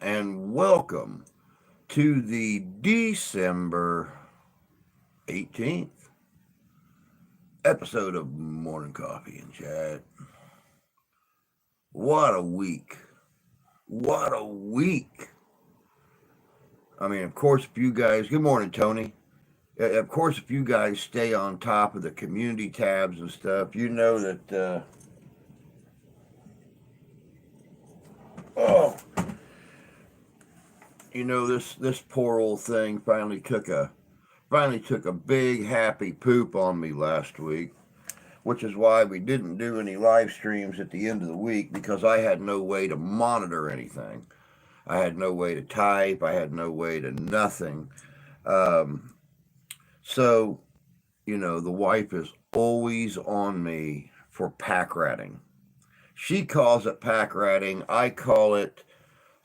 and welcome to the December 18th episode of Morning Coffee and Chat. What a week! What a week! I mean, of course, if you guys, good morning, Tony. Of course, if you guys stay on top of the community tabs and stuff, you know that, oh, this poor old thing finally took a big happy poop on me last week, which is why we didn't do any live streams at the end of the week because I had no way to monitor anything. I had no way to type. I had no way to nothing. Um, so, the wife is always on me for pack ratting. She calls it pack ratting. I call it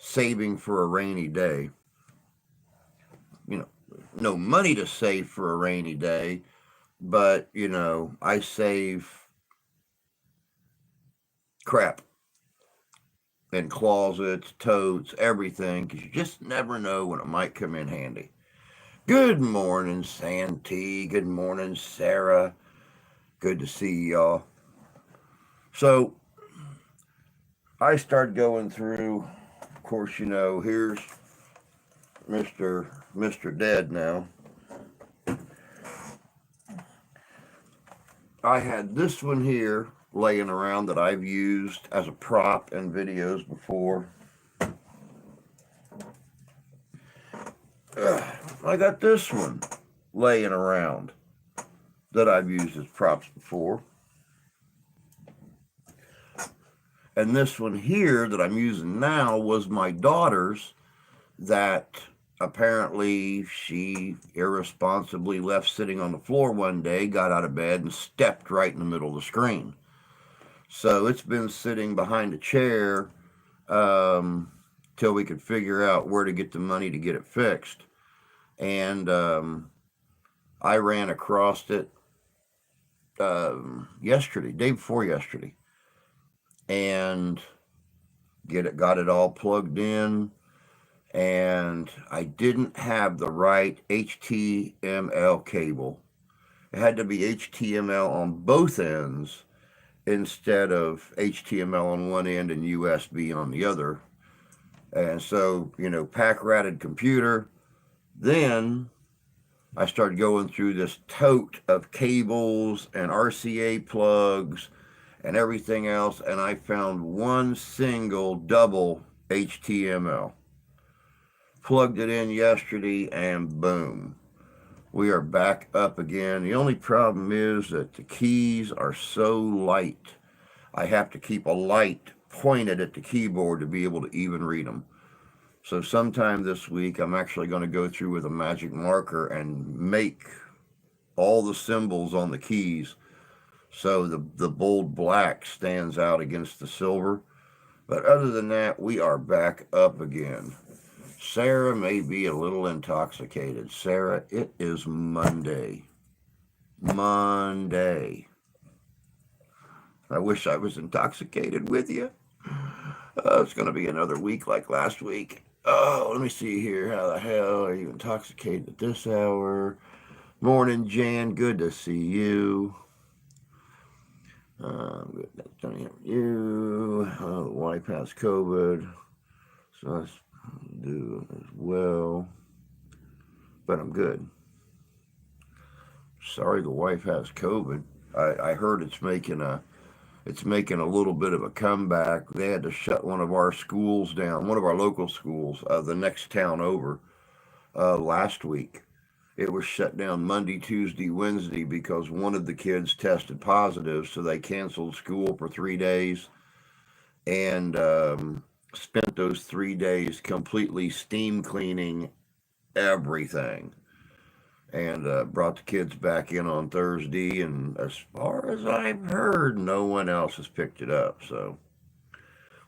saving for a rainy day. You know, no money to save for a rainy day, but, I save crap in closets, totes, everything, because you just never know when it might come in handy. Good morning, Santee. Good morning, Sarah. Good to see y'all. So I started going through. Of course, here's Mister Dead now. I had this one here laying around that I've used as a prop in videos before. I got this one laying around that I've used as props before. And this one here that I'm using now was my daughter's that apparently she irresponsibly left sitting on the floor one day, got out of bed, and stepped right in the middle of the screen. So it's been sitting behind a chair till we could figure out where to get the money to get it fixed. And I ran across it yesterday, day before yesterday, and got it all plugged in. And I didn't have the right HTML cable. It had to be HTML on both ends instead of HTML on one end and USB on the other. And so, pack ratted computer. Then I started going through this tote of cables and RCA plugs and everything else, and I found one single double HTML. Plugged it in yesterday, and boom, we are back up again. The only problem is that the keys are so light. I have to keep a light pointed at the keyboard to be able to even read them. So sometime this week, I'm actually going to go through with a magic marker and make all the symbols on the keys so the bold black stands out against the silver. But other than that, we are back up again. Sarah may be a little intoxicated. Sarah, it is Monday. Monday. I wish I was intoxicated with you. It's going to be another week like last week. Oh, let me see here. How the hell are you intoxicated at this hour? Morning, Jan. Good to see you. Good to hear you. The wife has COVID, so let's do as well. But I'm good. Sorry, the wife has COVID. I heard it's making a little bit of a comeback. They had to shut one of our schools down, one of our local schools, the next town over, last week. It was shut down Monday, Tuesday, Wednesday because one of the kids tested positive, so they canceled school for 3 days and spent those 3 days completely steam cleaning everything. And brought the kids back in on Thursday, and as far as I've heard, no one else has picked it up. So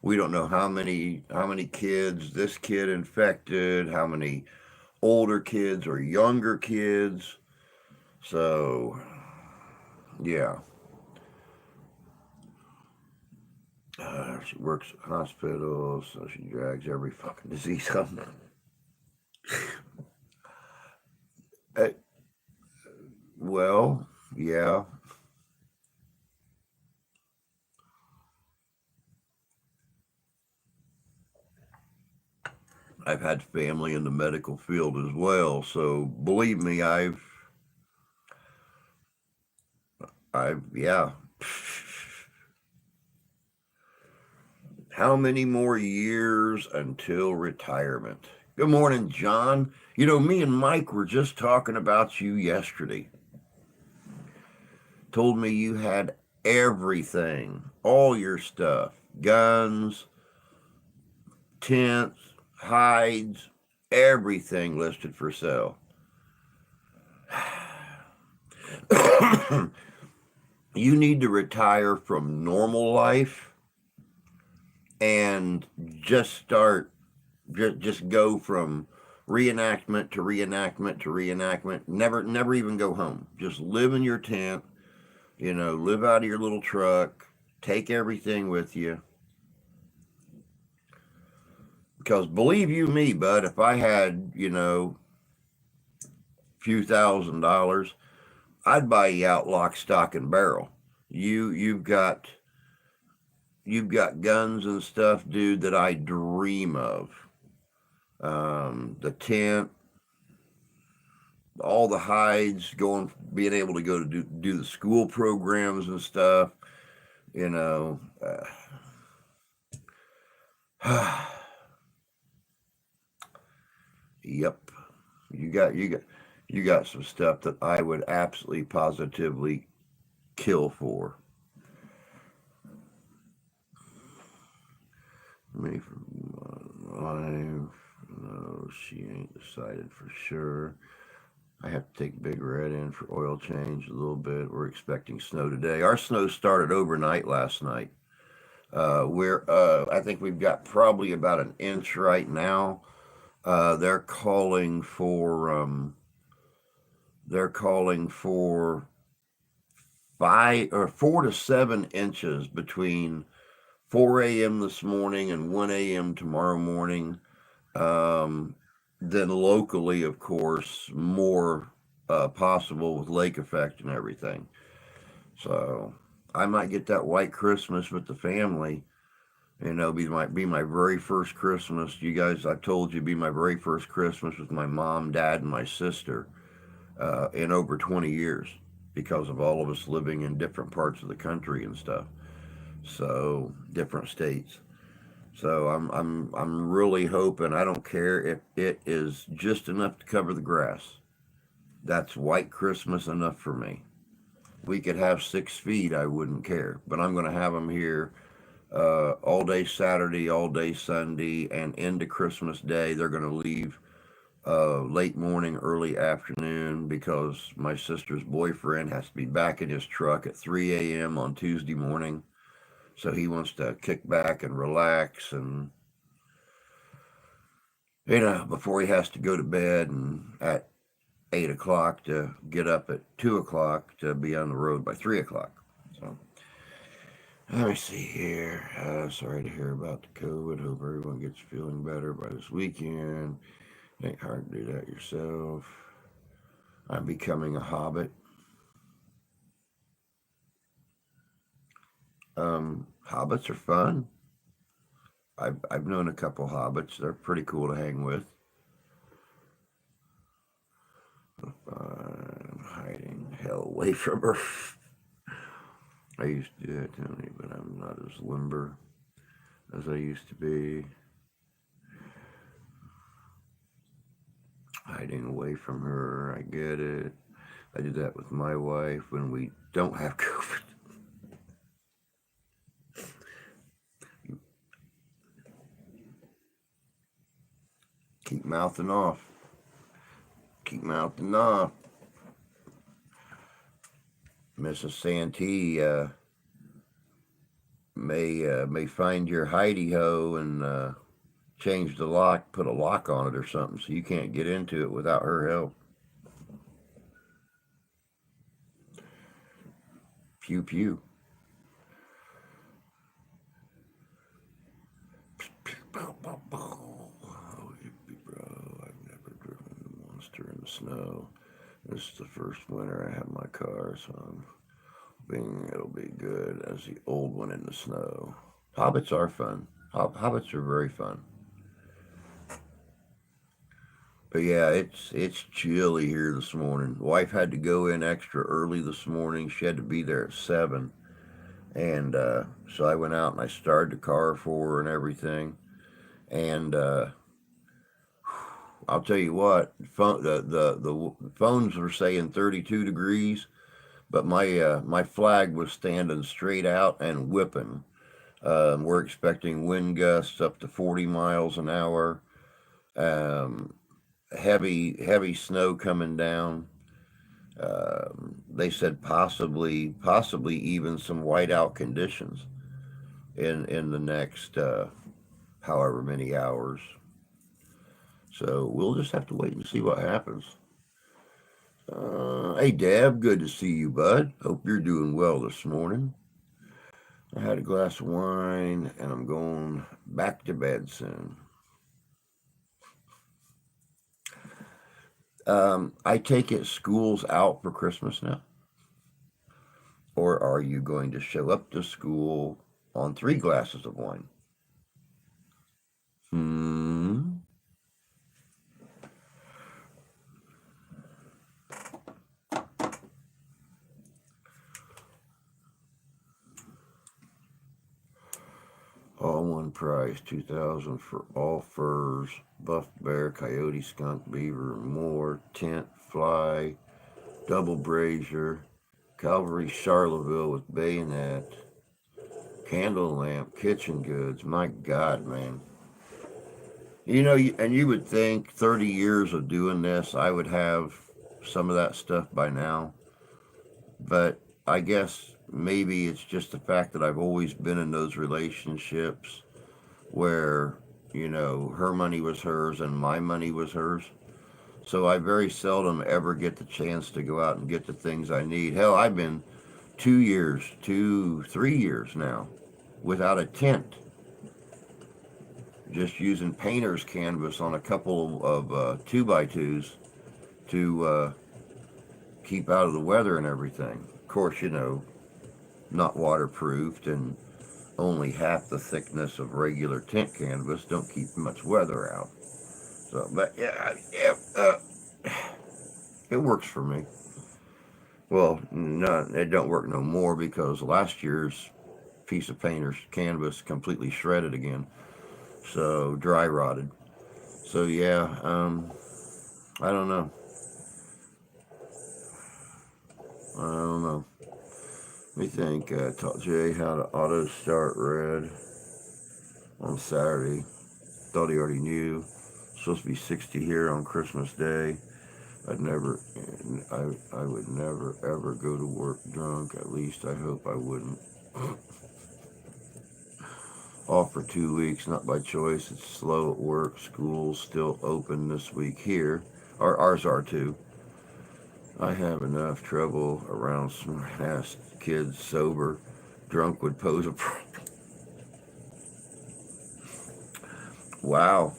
we don't know how many kids this kid infected, how many older kids or younger kids. So yeah, She works at hospitals, so she drags every fucking disease on them. Uh, well, yeah. I've had family in the medical field as well, so believe me, yeah. How many more years until retirement? Good morning, John. You know, me and Mike were just talking about you yesterday. Told me you had everything, all your stuff, guns, tents, hides, everything listed for sale. You need to retire from normal life and just start, just go from reenactment to reenactment to reenactment. Never even go home. Just live in your tent, live out of your little truck, take everything with you. Because believe you me, bud, if I had, few $1,000s, I'd buy you out lock, stock, and barrel. You've got guns and stuff, dude, that I dream of. The tent, all the hides, being able to go to do the school programs and stuff. You know, yep. You got some stuff that I would absolutely positively kill for. Me for life. No, she ain't decided for sure. I have to take Big Red in for oil change a little bit. We're expecting snow today. Our snow started overnight last night. I think we've got probably about an inch right now. They're calling for five or 4 to 7 inches between 4 a.m. this morning and 1 a.m. tomorrow morning. Um, then locally, of course, more possible with lake effect and everything. So I might get that white Christmas with the family. Be my very first Christmas. You guys, I told you, be my very first Christmas with my mom, dad, and my sister in over 20 years because of all of us living in different parts of the country and stuff. So different states. So I'm really hoping. I don't care if it is just enough to cover the grass. That's white Christmas enough for me. We could have 6 feet. I wouldn't care. But I'm going to have them here all day Saturday, all day Sunday, and into Christmas Day. They're going to leave late morning, early afternoon because my sister's boyfriend has to be back in his truck at 3 a.m. on Tuesday morning. So he wants to kick back and relax and, before he has to go to bed and at 8 o'clock to get up at 2 o'clock to be on the road by 3 o'clock. So let me see here. Sorry to hear about the COVID. Hope everyone gets feeling better by this weekend. It ain't hard to do that yourself. I'm becoming a hobbit. Hobbits are fun. I've known a couple hobbits. They're pretty cool to hang with. I'm hiding hell away from her. I used to do that, Tony, but I'm not as limber as I used to be. Hiding away from her, I get it. I do that with my wife when we don't have COVID. Keep mouthing off. Keep mouthing off. Mrs. Santee may find your hidey ho and change the lock, put a lock on it or something, so you can't get into it without her help. Pew pew. Oh, yippee, bro. I've never driven a monster in the snow. This is the first winter I have my car, so I'm hoping it'll be good as the old one in the snow. Hobbits are fun. Hobbits are very fun. But yeah, it's chilly here this morning. Wife had to go in extra early this morning. She had to be there at 7. And so I went out and I started the car for her and everything. And I'll tell you what, the phones were saying 32 degrees, but my flag was standing straight out and whipping. We're expecting wind gusts up to 40 miles an hour. Um, heavy snow coming down. They said possibly even some whiteout conditions in the next however many hours. So we'll just have to wait and see what happens. Hey, Deb, good to see you, bud. Hope you're doing well this morning. I had a glass of wine and I'm going back to bed soon. I take it school's out for Christmas now? Or are you going to show up to school on 3 glasses of wine? Hmm. All one price, 2,000 for all furs, buff bear, coyote, skunk, beaver, more, tent, fly, double brazier, Calvary Charleville with bayonet, candle lamp, kitchen goods. My God, man. And you would think 30 years of doing this, I would have some of that stuff by now. But I guess maybe it's just the fact that I've always been in those relationships where, her money was hers and my money was hers. So I very seldom ever get the chance to go out and get the things I need. Hell, I've been 2 years, 3 years now without a tent, just using painter's canvas on a couple of 2x2s to keep out of the weather and everything. Of course, not waterproofed and only half the thickness of regular tent canvas don't keep much weather out. So, but yeah, it works for me. Well, no, it don't work no more because last year's piece of painter's canvas completely shredded again, so dry rotted. So yeah, I don't know. I don't know. Let me think. Taught Jay how to auto start red on Saturday. Thought he already knew. Supposed to be 60 here on Christmas Day. I would never ever go to work drunk. At least I hope I wouldn't. Off for 2 weeks, not by choice. It's slow at work. School's still open this week here. Ours are too. I have enough trouble around smart ass kids sober. Drunk would pose a problem. Wow.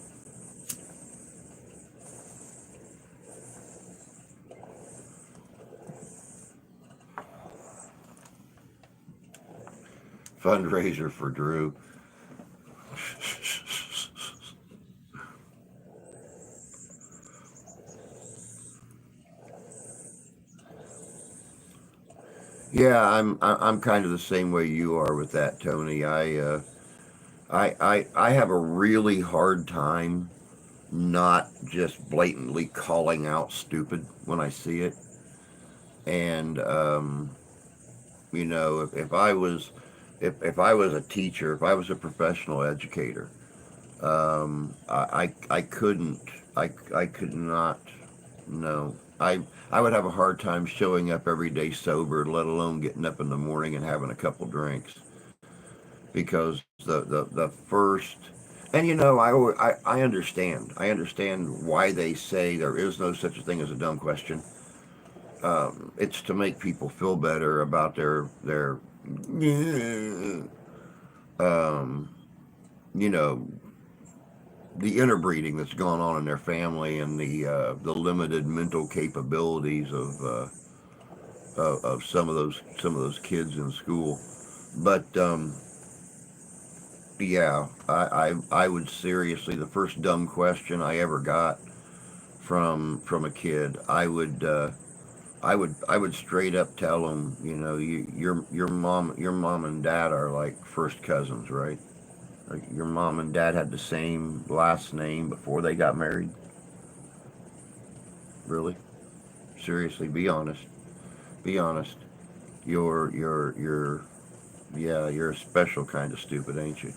Fundraiser for Drew. Yeah, I'm kind of the same way you are with that, Tony. I have a really hard time not just blatantly calling out stupid when I see it. And if I was if I was a teacher, if I was a professional educator, I couldn't I could not no. I would have a hard time showing up every day sober, let alone getting up in the morning and having a couple drinks. Because the first, and I understand. I understand why they say there is no such a thing as a dumb question. It's to make people feel better about their um, you know the interbreeding that's gone on in their family, and the limited mental capabilities of some of those kids in school. But yeah, I would seriously, the first dumb question I ever got from a kid, I would straight up tell them, your mom and dad are like first cousins, right? Like, your mom and dad had the same last name before they got married. Really? Seriously, be honest. Be honest. You're yeah, you're a special kind of stupid, ain't you?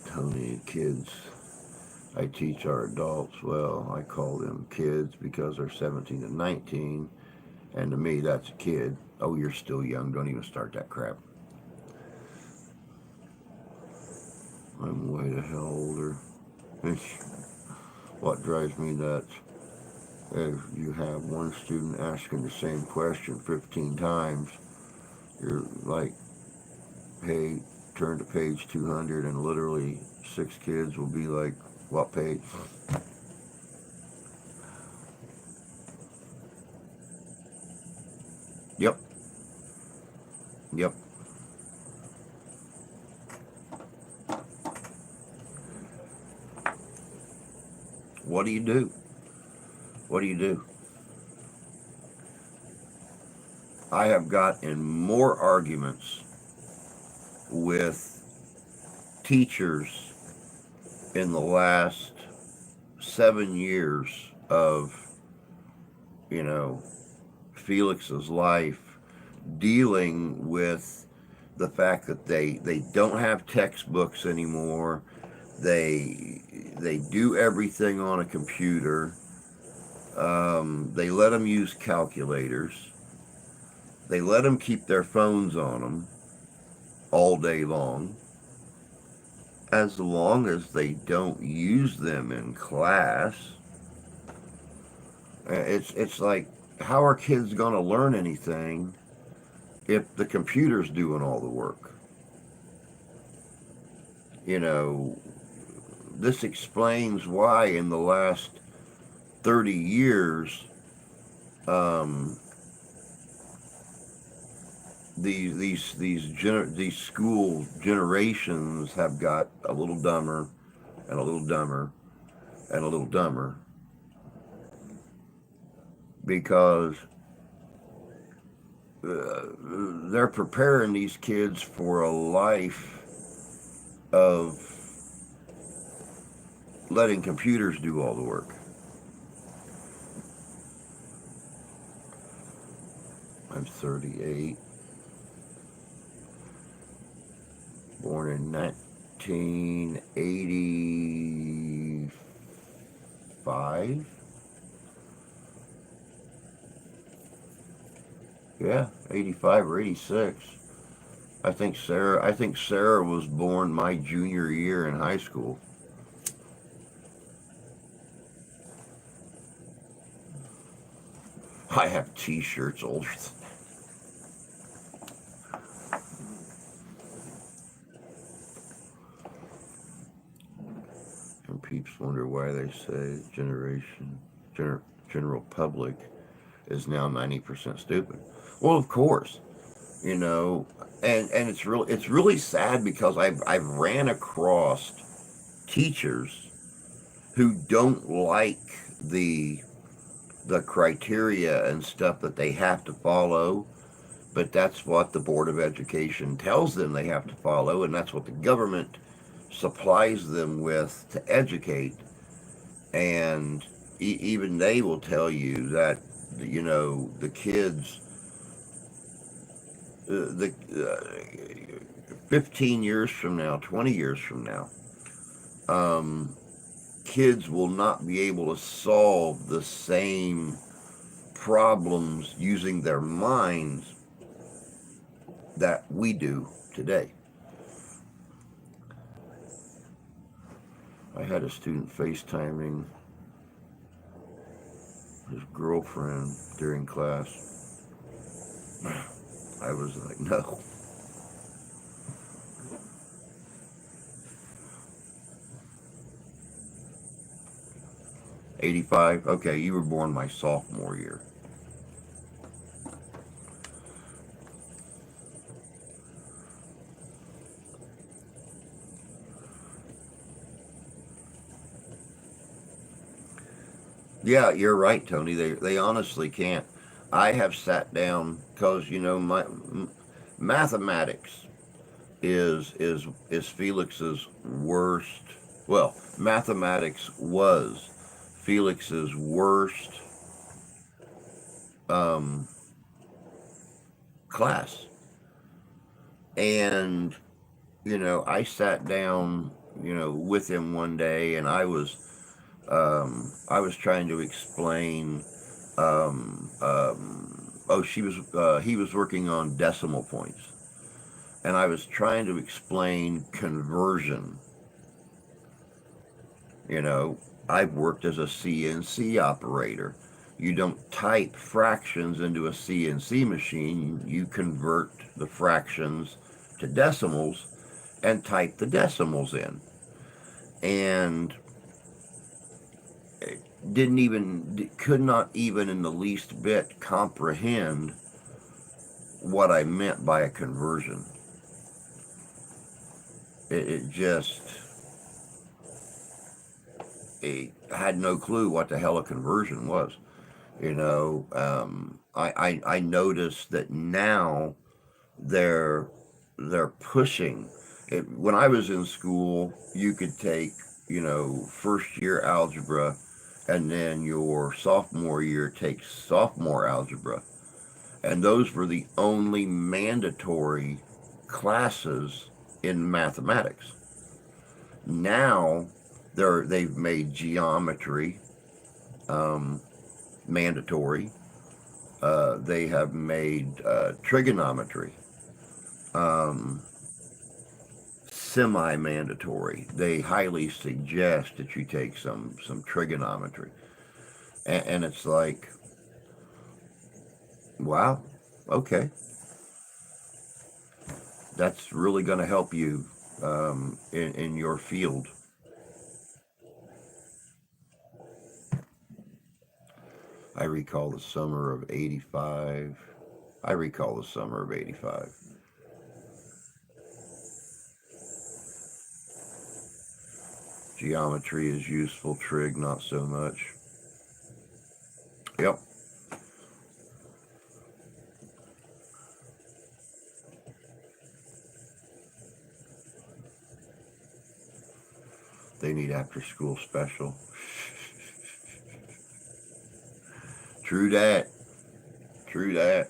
Tony, kids I teach are adults. Well, I call them kids because they're 17 and 19, and to me, that's a kid. Oh, you're still young. Don't even start that crap. I'm way the hell older. What drives me nuts, if you have one student asking the same question 15 times, you're like, hey, turn to page 200, and literally six kids will be like, what page? Yep, yep. What do you do? What do you do? I have got in more arguments with teachers in the last 7 years of, you know, Felix's life, dealing with the fact that they don't have textbooks anymore. They do everything on a computer. They let them use calculators. They let them keep their phones on them all day as long as they don't use them in class. It's like, how are kids going to learn anything if the computer's doing all the work? You know, this explains why in the last 30 years, um, these school generations have got a little dumber and a little dumber and a little dumber, because they're preparing these kids for a life of letting computers do all the work. I'm 38, born in 1985. Yeah, 85 or 86. I think Sarah was born my junior year in high school. I have t-shirts older than, and peeps wonder why they say general public is now 90% stupid. Well, of course, you know, and it's really sad, because I've ran across teachers who don't like the the criteria and stuff that they have to follow, but that's what the Board of Education tells them they have to follow, and that's what the government supplies them with to educate. And even they will tell you that, the kids, the 15 years from now, 20 years from now, um, kids will not be able to solve the same problems using their minds that we do today. I had a student FaceTiming his girlfriend during class. I was like, no. 85. Okay, you were born my sophomore year. Yeah, you're right, Tony. They honestly can't. I have sat down because my mathematics is Felix's worst. Well, mathematics was Felix's worst um, class, and I sat down with him one day, and I was trying to explain. He was working on decimal points, and I was trying to explain conversion. You know, I've worked as a CNC operator. You don't type fractions into a CNC machine. You convert the fractions to decimals and type the decimals in. And could not even in the least bit comprehend what I meant by a conversion. It just, it had no clue what the hell a conversion was. I noticed that now they're pushing it. When I was in school, you could take first year algebra, and then your sophomore year take sophomore algebra, and those were the only mandatory classes in mathematics. Now they've made geometry mandatory. They have made trigonometry um, semi-mandatory. They highly suggest that you take some trigonometry, and it's like, wow, okay, that's really going to help you in your field. I recall the summer of '85. I recall the summer of '85. Geometry is useful, trig not so much. Yep. They need after school special. True that. True that.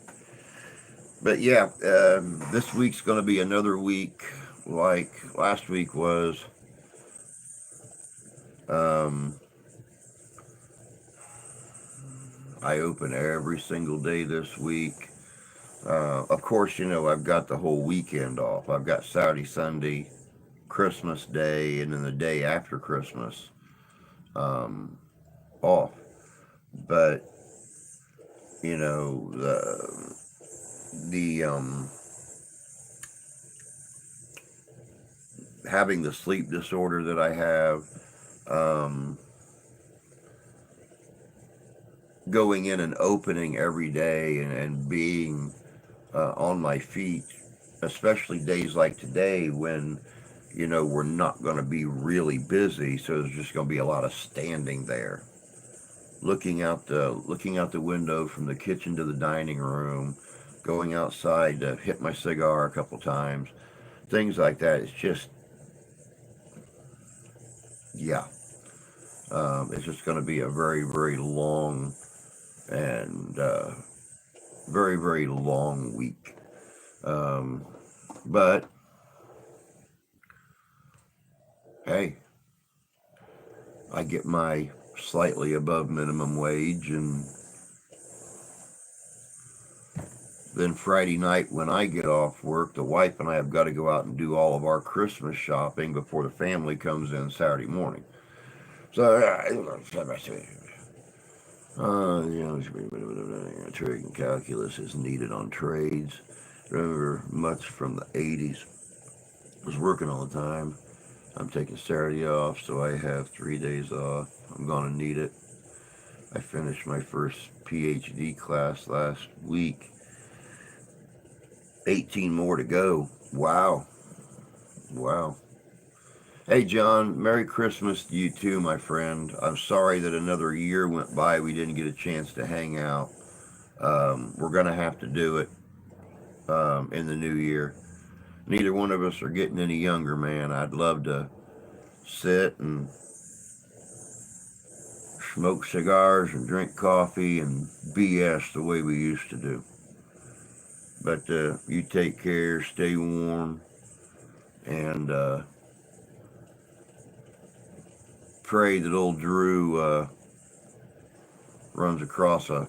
But yeah, this week's going to be another week like last week was. Um, I open every single day this week. Of course, I've got the whole weekend off. I've got Saturday, Sunday, Christmas Day, and then the day after Christmas um, off. But the having the sleep disorder that I have, um, going in and opening every day and being on my feet, especially days like today when we're not going to be really busy, so there's just going to be a lot of standing there, looking out the window from the kitchen to the dining room, going outside to hit my cigar a couple times, things like that. It's just, yeah, it's just going to be a very, very long and very, very long week. Um, but hey, I get my slightly above minimum wage, and then Friday night when I get off work, the wife and I have got to go out and do all of our Christmas shopping before the family comes in Saturday morning. So, trig and calculus is needed on trades. Remember, much from the 80s. Was working all the time. I'm taking Saturday off, so I have 3 days off. I'm going to need it. I finished my first PhD class last week. 18 more to go. Wow. Wow. Hey, John, Merry Christmas to you too, my friend. I'm sorry that another year went by. We didn't get a chance to hang out. We're going to have to do it in the new year. Neither one of us are getting any younger, man. I'd love to sit and smoke cigars and drink coffee and BS the way we used to do. But you take care, stay warm, and pray that old Drew runs across a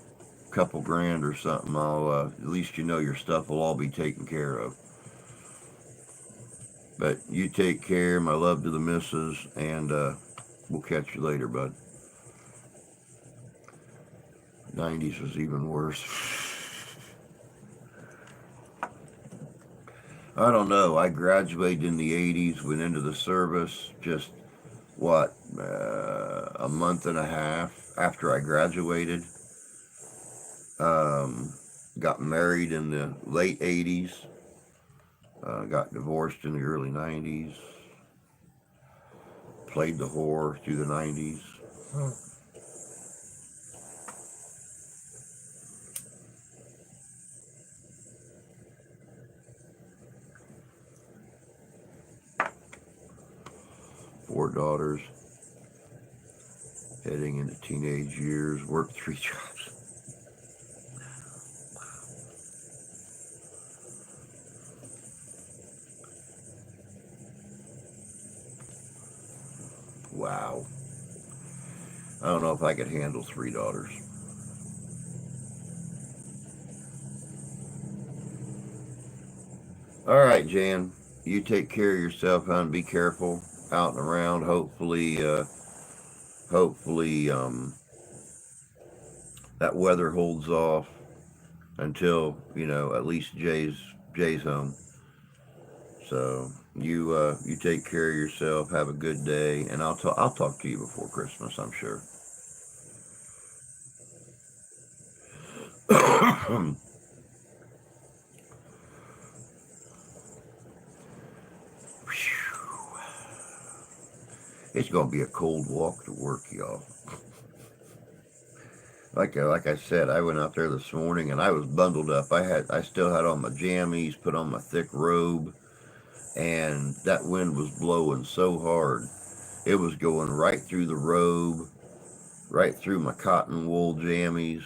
couple grand or something. At least you know your stuff will all be taken care of. But you take care. My love to the missus, and we'll catch you later, bud. 90s was even worse. I don't know. I graduated in the 80s, went into the service just, a month and a half after I graduated. Got married in the late 80s. Got divorced in the early 90s. Played the whore through the 90s. Four daughters. Heading into teenage years. Worked 3 jobs. Wow. I don't know if I could handle 3 daughters. All right, Jan. You take care of yourself, hon. Be careful out and around. Hopefully, that weather holds off until at least Jay's home. So you take care of yourself. Have a good day, and I'll talk to you before Christmas, I'm sure. It's gonna be a cold walk to work, y'all. Like I said, I went out there this morning and I was bundled up. I still had on my jammies, put on my thick robe, and that wind was blowing so hard. It was going right through the robe, right through my cotton wool jammies.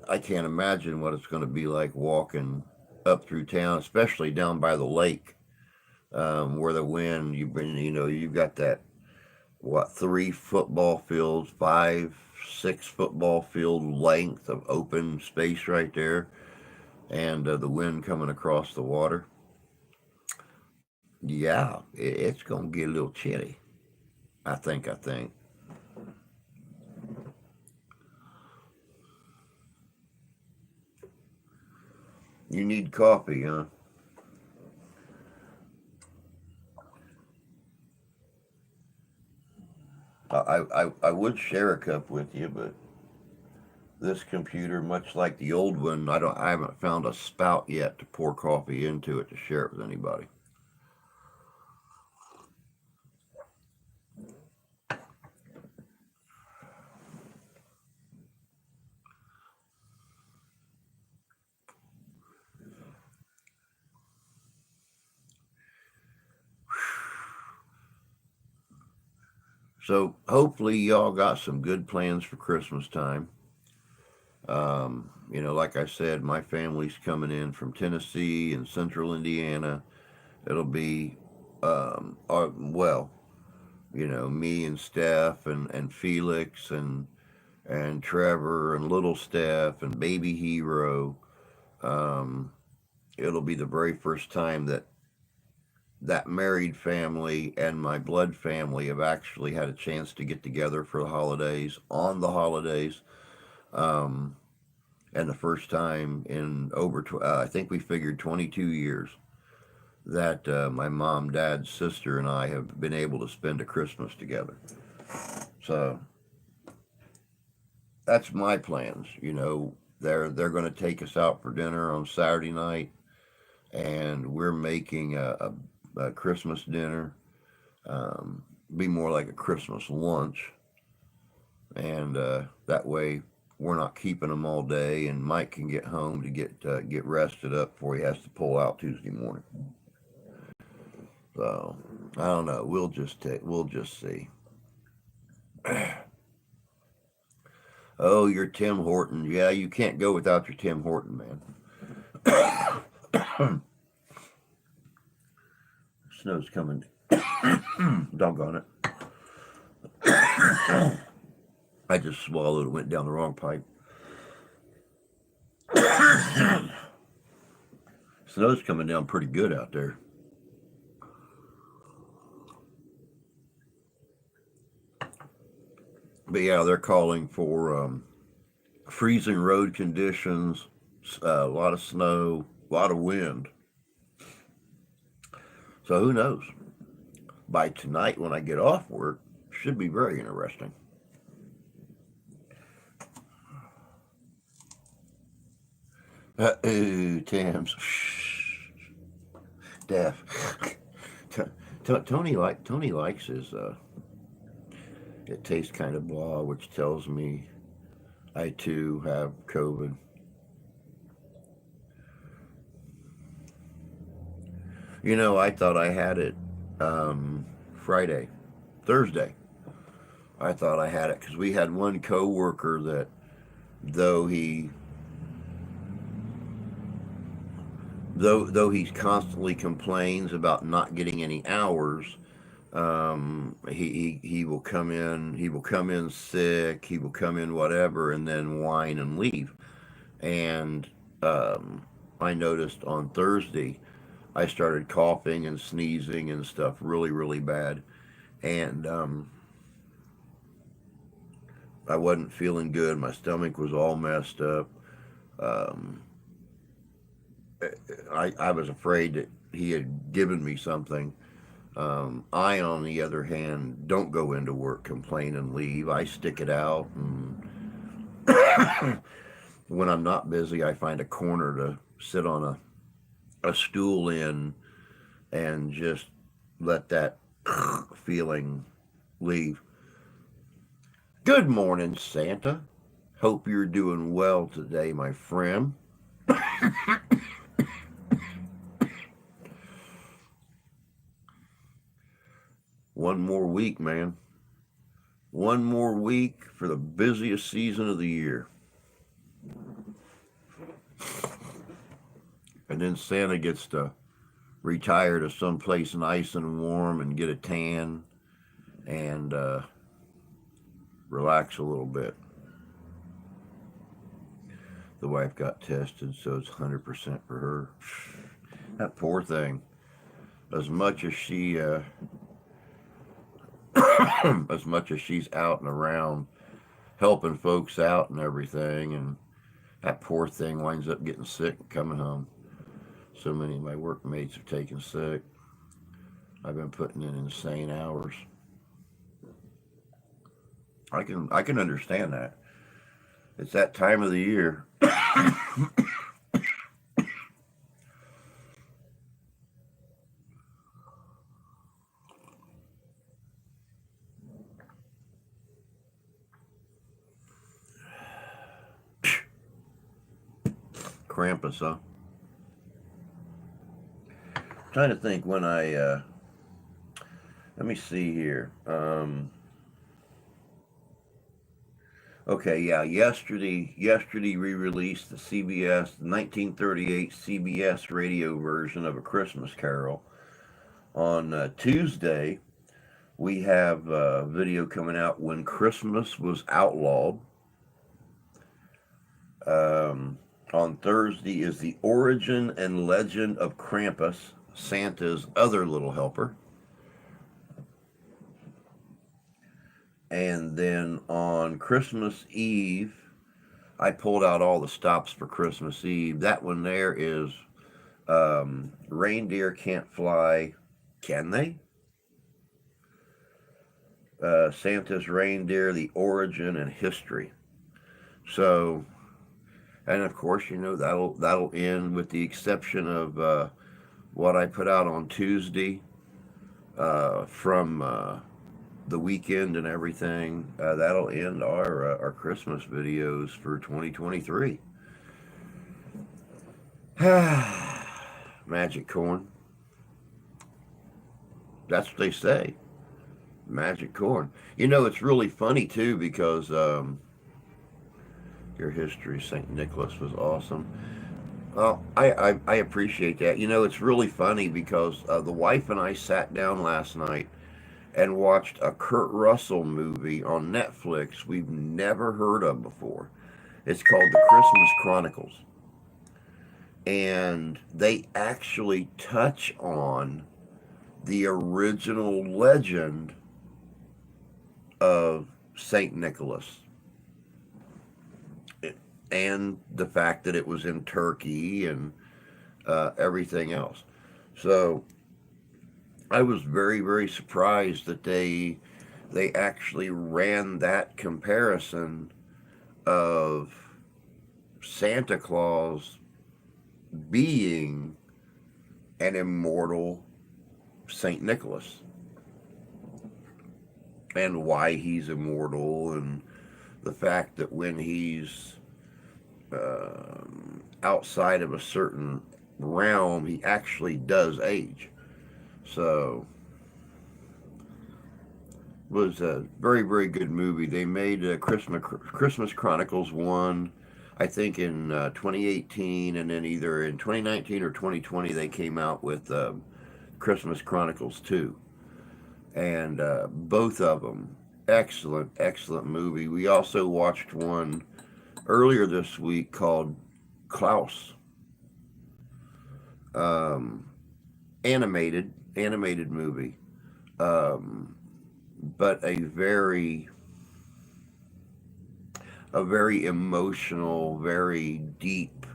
I can't imagine what it's going to be like walking up through town, especially down by the lake, where the wind. You've got that 3 football fields, 5, 6 football field length of open space right there, and the wind coming across the water. Yeah, it's gonna get a little chilly. I think. You need coffee, huh? I would share a cup with you, but this computer, much like the old one, I haven't found a spout yet to pour coffee into it to share it with anybody. So hopefully y'all got some good plans for Christmas time. Like I said, my family's coming in from Tennessee and Central Indiana. It'll be, well, me and Steph and Felix and Trevor and little Steph and baby Hero. Um, it'll be the very first time that married family and my blood family have actually had a chance to get together for the holidays, on the holidays. Um, and the first time in I think we figured 22 years that my mom, dad, sister, and I have been able to spend a Christmas together. So that's my plans. You know, they're going to take us out for dinner on Saturday night, and we're making a Christmas dinner. Be more like a Christmas lunch, and that way we're not keeping them all day, and Mike can get home to get rested up before he has to pull out Tuesday morning. So I don't know. We'll just see. Oh, you're Tim Horton. Yeah, you can't go without your Tim Horton, man. Snow's coming. Doggone it. I just swallowed it, went down the wrong pipe. Snow's coming down pretty good out there. But yeah, they're calling for freezing road conditions, a lot of snow, a lot of wind. So who knows? By tonight, when I get off work, should be very interesting. Ooh, Tams. Deaf. Tony likes his. It tastes kind of blah, which tells me I too have COVID. You know, I thought I had it Friday, Thursday. I thought I had it because we had one coworker that, though he though he constantly complains about not getting any hours, he will come in. He will come in sick. He will come in whatever, and then whine and leave. And I noticed on Thursday, I started coughing and sneezing and stuff really, really bad, and I wasn't feeling good. My stomach was all messed up. Um, I was afraid that he had given me something. I, on the other hand, don't go into work, complain, and leave. I stick it out, and when I'm not busy, I find a corner to sit on a stool in and just let that feeling leave. Good morning, Santa. Hope you're doing well today, my friend. One more week, man. One more week for the busiest season of the year. And then Santa gets to retire to someplace nice and warm and get a tan and relax a little bit. The wife got tested, so it's 100% for her. That poor thing. As much as she, as much as she's out and around helping folks out and everything, and that poor thing winds up getting sick and coming home. So many of my workmates have taken sick. I've been putting in insane hours. I can understand that. It's that time of the year. Krampus, huh? I'm trying to think when I let me see here. Okay, yeah, yesterday re-released the CBS 1938 CBS radio version of A Christmas Carol. On Tuesday, we have a video coming out when Christmas was outlawed. On Thursday is the origin and legend of Krampus, Santa's other little helper. And then on Christmas Eve, I pulled out all the stops for Christmas Eve. That one there is Reindeer Can't Fly. Can they? Santa's Reindeer, the origin and history. So, and of course, that'll end with the exception of what I put out on Tuesday from the weekend and everything. That'll end our Christmas videos for 2023. Magic corn. That's what they say. Magic corn. It's really funny too because your history, St. Nicholas, was awesome. Well, I appreciate that. It's really funny because the wife and I sat down last night and watched a Kurt Russell movie on Netflix we've never heard of before. It's called The Christmas Chronicles. And they actually touch on the original legend of St. Nicholas and the fact that it was in Turkey and everything else. So I was very, very surprised that they actually ran that comparison of Santa Claus being an immortal St. Nicholas and why he's immortal and the fact that when he's outside of a certain realm, he actually does age. So it was a very, very good movie. They made Christmas Chronicles 1, I think in 2018, and then either in 2019 or 2020 they came out with Christmas Chronicles 2. And both of them, excellent, excellent movie. We also watched one earlier this week called Klaus. Um, animated movie, but a very emotional, very deep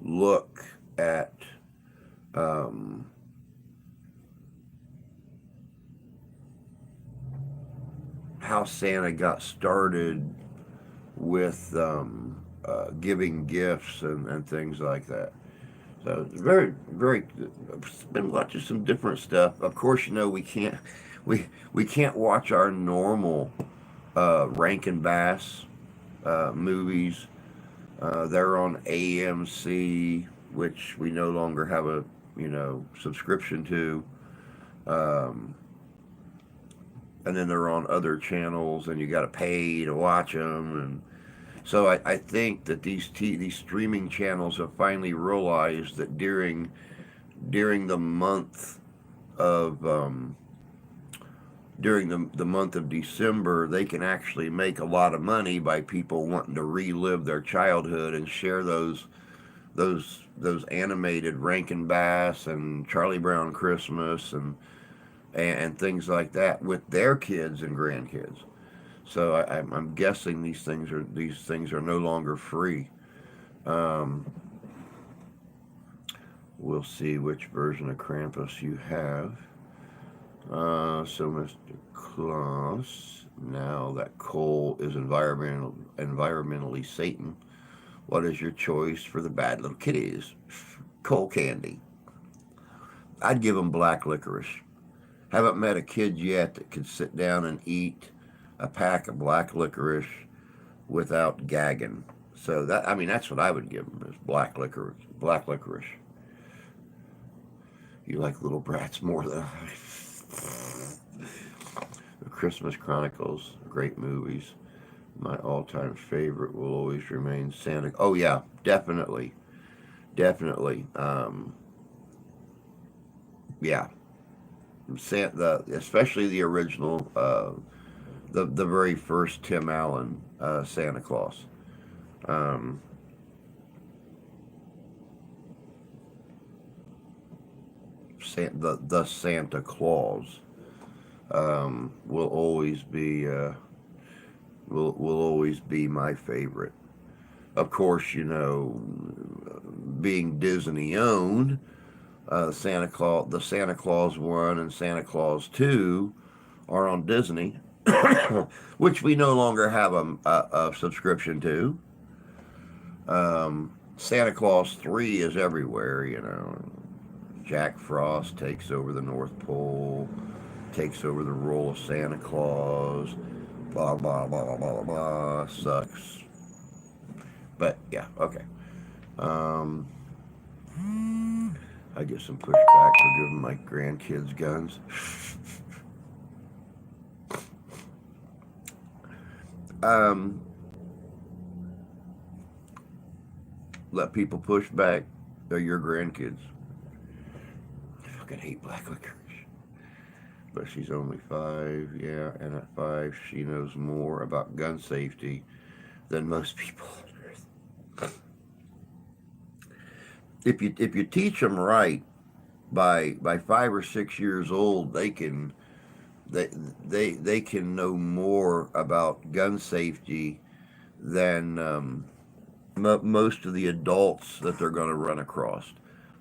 look at um, how Santa got started with giving gifts and things like that. So it's very, very. Been watching some different stuff. Of course, we can't watch our normal Rankin Bass movies. They're on AMC, which we no longer have a subscription to. Um, and then they're on other channels, and you got to pay to watch them. And so I think that these streaming channels have finally realized that during the month of the month of December, they can actually make a lot of money by people wanting to relive their childhood and share those animated Rankin Bass and Charlie Brown Christmas and things like that with their kids and grandkids. So I'm guessing these things are no longer free. Um, we'll see which version of Krampus you have. So Mr. Claus, now that coal is environmentally Satan, what is your choice for the bad little kitties? Coal candy. I'd give them black licorice. Haven't met a kid yet that could sit down and eat a pack of black licorice without gagging. So that's what I would give them is black licorice. Black licorice. You like little brats more than I. The Christmas Chronicles, great movies. My all-time favorite will always remain Santa. Oh yeah, definitely, definitely. Yeah, Santa, especially the original, the very first Tim Allen Santa Claus. Um, the Santa Claus will always be will always be my favorite. Of course, being Disney owned, the Santa Claus 1 and Santa Claus 2 are on Disney, which we no longer have a subscription to. Santa Claus 3 is everywhere, you know. Jack Frost takes over the North Pole, takes over the role of Santa Claus, blah, blah, blah, blah, blah, blah, sucks. But yeah, okay. Um, I get some pushback for giving my grandkids guns. um, Let people push back. They're your grandkids. I fucking hate black licorice. But she's only 5, yeah, and at 5, she knows more about gun safety than most people on Earth. If you teach them right, by 5 or 6 years old, they they can know more about gun safety than most of the adults that they're going to run across.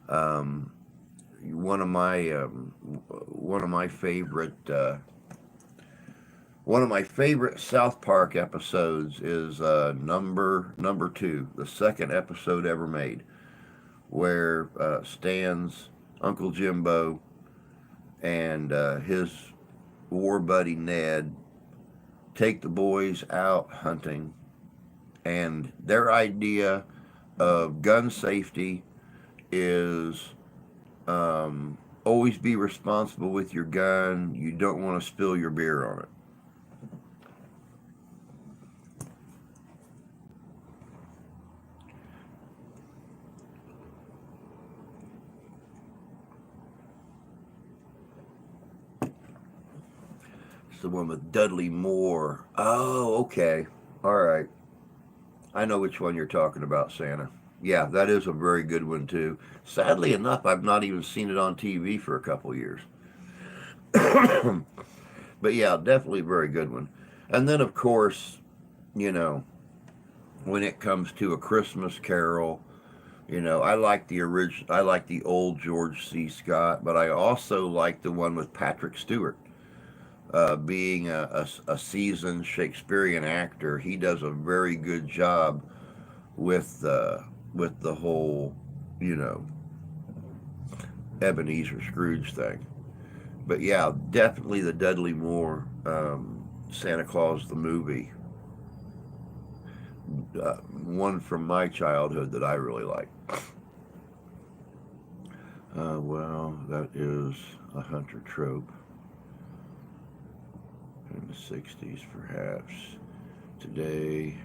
Um, one of my one of my favorite one of my favorite South Park episodes is number 2, the second episode ever made, where Stan's Uncle Jimbo and his war buddy Ned take the boys out hunting, and their idea of gun safety is always be responsible with your gun. You don't want to spill your beer on it. It's the one with Dudley Moore. Oh, okay. All right. I know which one you're talking about, Santa. Yeah, that is a very good one, too. Sadly enough, I've not even seen it on TV for a couple years. But yeah, definitely a very good one. And then, of course, you know, when it comes to A Christmas Carol, you know, I like the original, I like the old George C. Scott, but I also like the one with Patrick Stewart. Being a seasoned Shakespearean actor, he does a very good job with the whole, you know, Ebenezer Scrooge thing. But yeah, definitely the Dudley Moore Santa Claus the movie, one from my childhood that I really like. Well, that is a hunter trope in the '60s, perhaps. Today,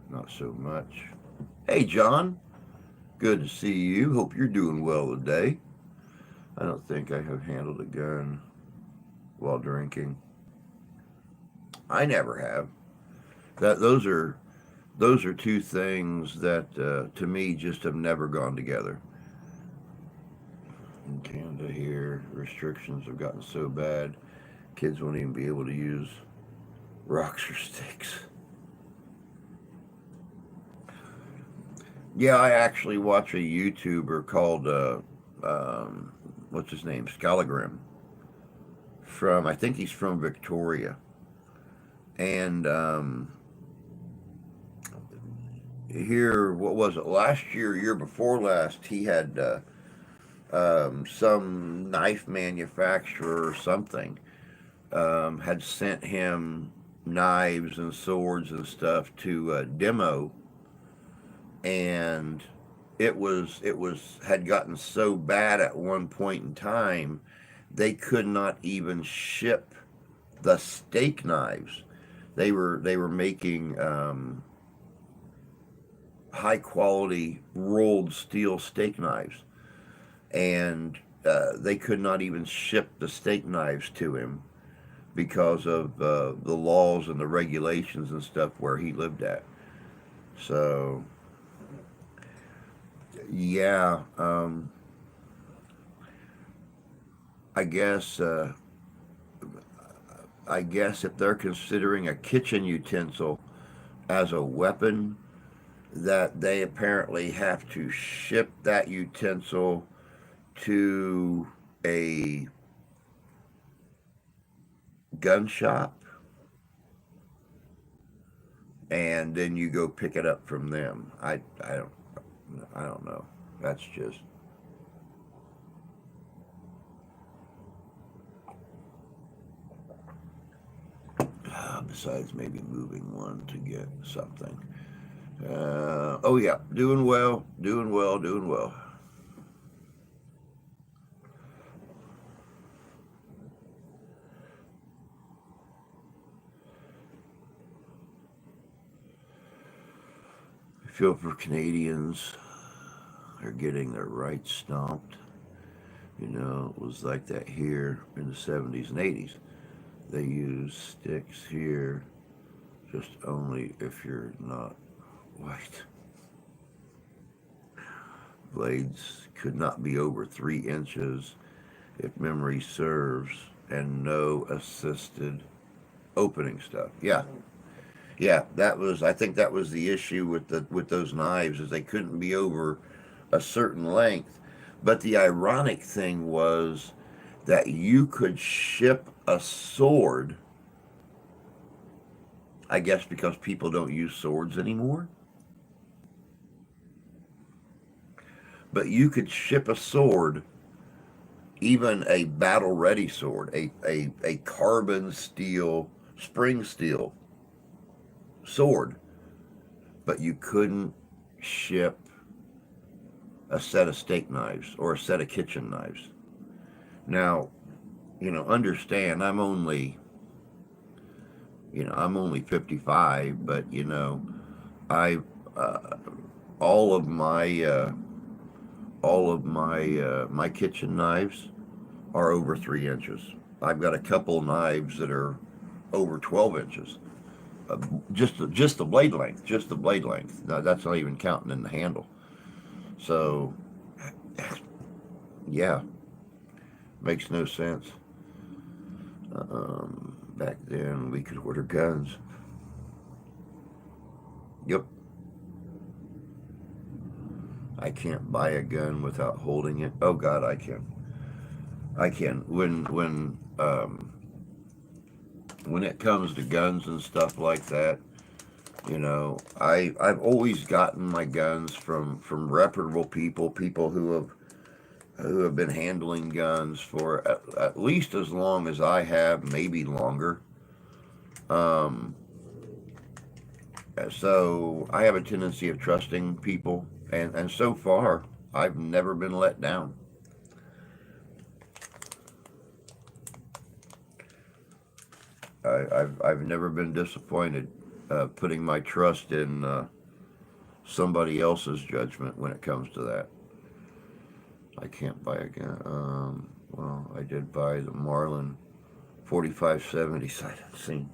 not so much. Hey, John, good to see you. Hope you're doing well today. I don't think I have handled a gun while drinking. I never have. That those are two things that to me just have never gone together. In Canada here, restrictions have gotten so bad, kids won't even be able to use rocks or sticks. Yeah, I actually watch a YouTuber called what's his name, Scalagrim, from I think he's from Victoria, and here, what was it, last year, year before last, he had some knife manufacturer or something had sent him knives and swords and stuff to demo, and it was had gotten so bad at one point in time they could not even ship the steak knives. They were making high quality rolled steel steak knives, and they could not even ship the steak knives to him because of the laws and the regulations and stuff where he lived at. So yeah, I guess I guess if they're considering a kitchen utensil as a weapon, that they apparently have to ship that utensil to a gun shop and then you go pick it up from them. I don't know. That's just besides maybe moving one to get something. Oh yeah, doing well, doing well, doing well. I feel for Canadians are getting their rights stomped. You know, it was like that here in the 70s and 80s. They use sticks here just only if you're not white. Blades could not be over 3 inches if memory serves, and no assisted opening stuff. Yeah, yeah, that was. I think that was the issue with those knives is they couldn't be over a certain length. But the ironic thing was that you could ship a sword. I guess because people don't use swords anymore. But you could ship a sword, even a battle ready sword, a carbon steel, spring steel sword, but you couldn't ship a set of steak knives or a set of kitchen knives. Now, understand I'm only 55, but I uh, all of my my kitchen knives are over 3 inches. I've got a couple knives that are over 12 inches. Just the blade length, just the blade length. Now, that's not even counting in the handle. So, yeah, makes no sense. Back then, we could order guns. Yep, I can't buy a gun without holding it. Oh God, I can. I can. When it comes to guns and stuff like that, I've always gotten my guns from reputable people, people who have been handling guns for at least as long as I have, maybe longer. Um, so I have a tendency of trusting people, and so far I've never been let down. I've never been disappointed putting my trust in somebody else's judgment when it comes to that. I can't buy a gun. Well, I did buy the Marlin 4570 sight unseen.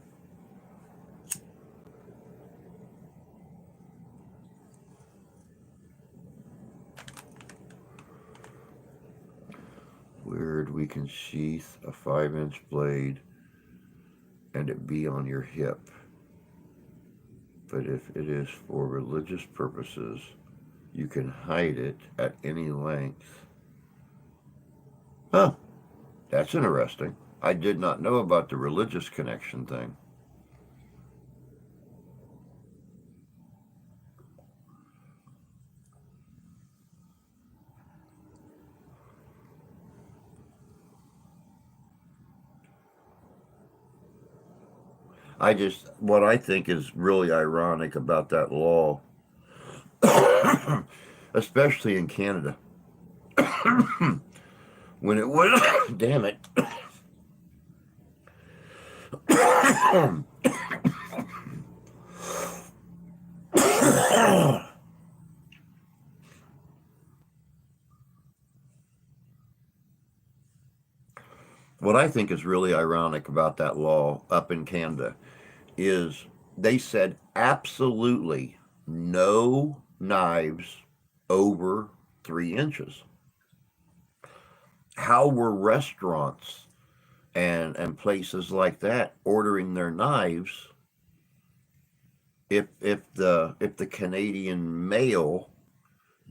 Weird, we can sheath a 5-inch blade and it be on your hip. But if it is for religious purposes, you can hide it at any length. Huh, that's interesting. I did not know about the religious connection thing. What I think is really ironic about that law, especially in Canada, when it was, damn it. What I think is really ironic about that law up in Canada is they said absolutely no knives over 3 inches. How were restaurants and places like that ordering their knives if the Canadian mail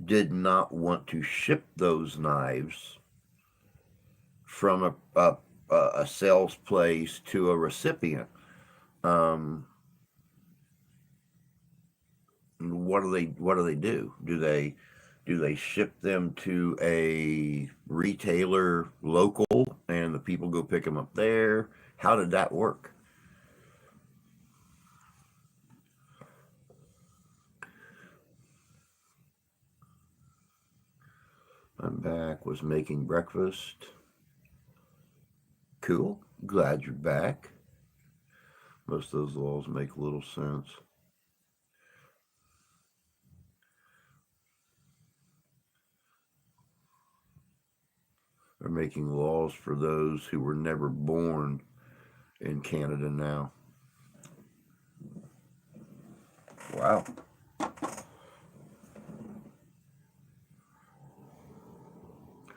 did not want to ship those knives from a sales place to a recipient? Um, what do they do? Do they ship them to a retailer local and the people go pick them up there? How did that work? I'm back, was making breakfast. Cool. Glad you're back. Most of those laws make little sense. They're making laws for those who were never born in Canada now. Wow.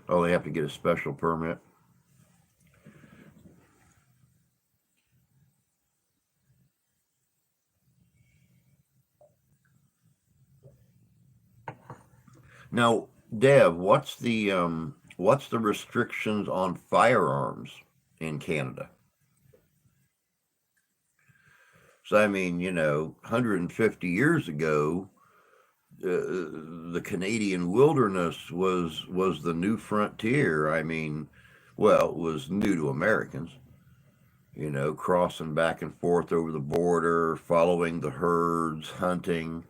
Oh, they have to get a special permit. Now, Dev, what's the restrictions on firearms in Canada? So I mean, 150 years ago, the Canadian wilderness was the new frontier. I mean, well, it was new to Americans. Crossing back and forth over the border, following the herds, hunting,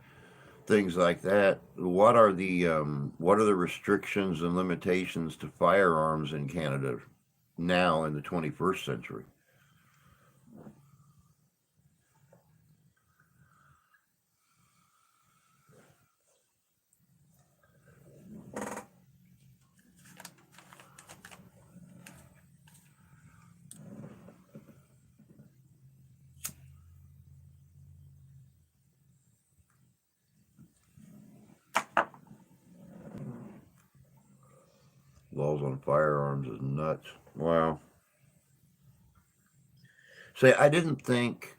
things like that. What are the restrictions and limitations to firearms in Canada now in the 21st century? Laws on firearms is nuts. Wow. Say, I didn't think,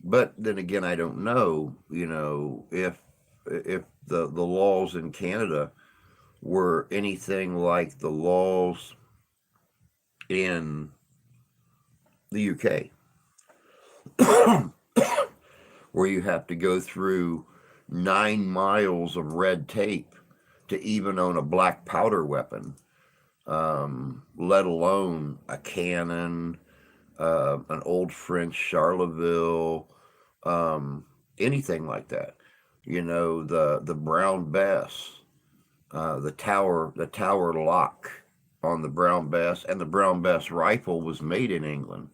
but then again, I don't know. If the laws in Canada were anything like the laws in the UK, where you have to go through 9 miles of red tape to even own a black powder weapon, let alone a cannon, an old French Charleville, anything like that. The Brown Bess, the tower lock on the Brown Bess, and the Brown Bess rifle was made in England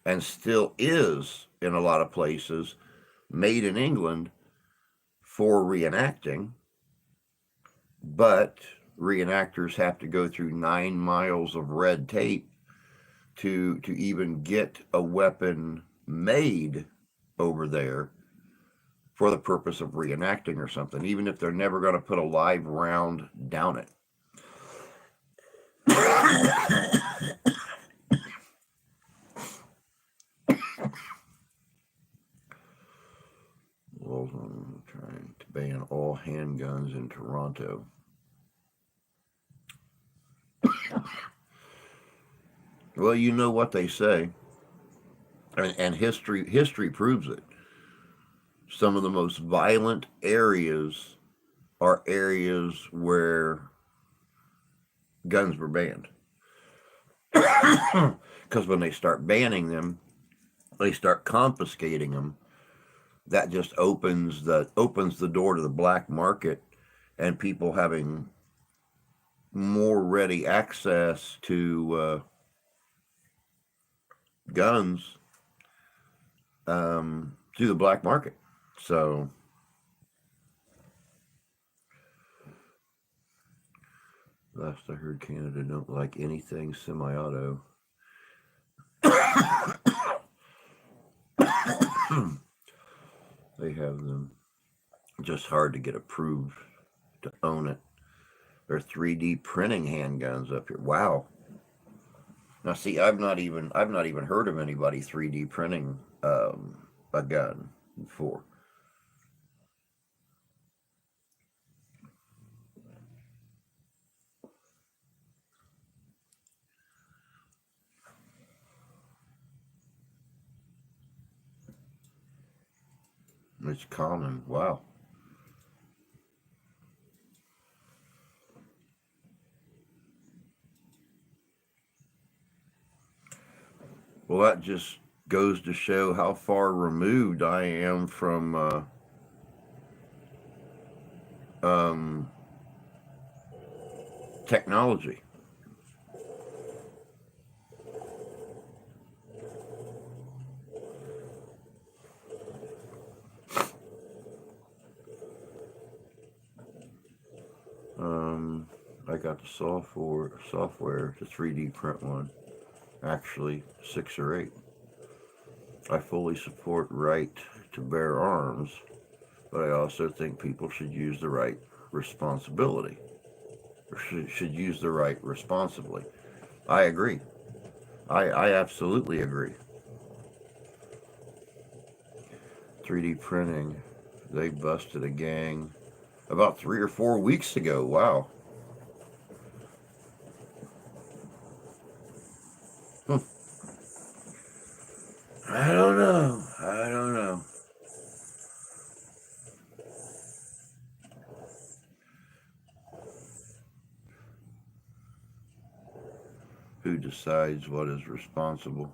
and still is in a lot of places made in England for reenacting, but reenactors have to go through 9 miles of red tape to even get a weapon made over there for the purpose of reenacting or something, even if they're never going to put a live round down it. Laws on trying to ban all handguns in Toronto. Well, you know what they say, and history proves it. Some of the most violent areas are areas where guns were banned. Because when they start banning them, they start confiscating them. That just opens the door to the black market and people having more ready access to guns through the black market. So last I heard, Canada don't like anything semi-auto. They have them just hard to get approved to own it. They're 3D printing handguns up here. Wow. Now see, I've not even heard of anybody 3D printing a gun before. It's common. Wow. Well, that just goes to show how far removed I am from um, technology. Um, I got the software to 3D print one. Actually, 6 or 8. I fully support right to bear arms, but I also think people should use the right responsibility, or should use the right responsibly. I agree. I absolutely agree. 3D printing, they busted a gang about 3 or 4 weeks ago. Wow. Hmm. I don't know. I don't know. Who decides what is responsible?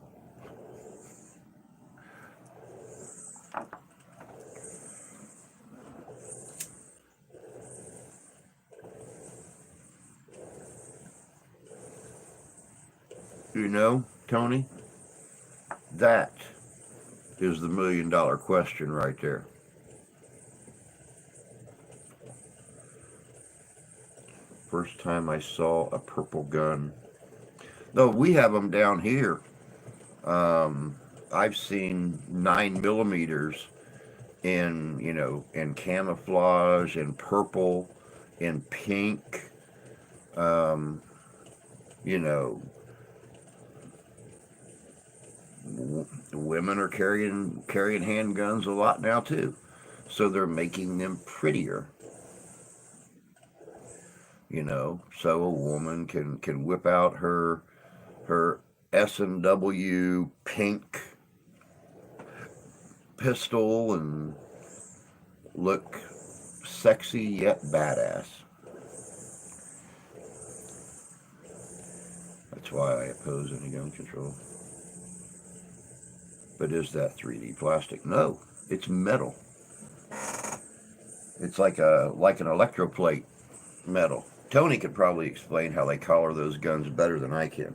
You know, Tony, that is the $1 million question right there. First time I saw a purple gun. No, we have them down here. Um, I've seen 9 millimeters in, in camouflage, in purple, in pink. Um, you know, women are carrying handguns a lot now too, so they're making them prettier. So a woman can whip out her S&W pink pistol and look sexy yet badass. That's why I oppose any gun control. But is that 3D plastic? No, it's metal. It's like an electroplate metal. Tony could probably explain how they color those guns better than I can.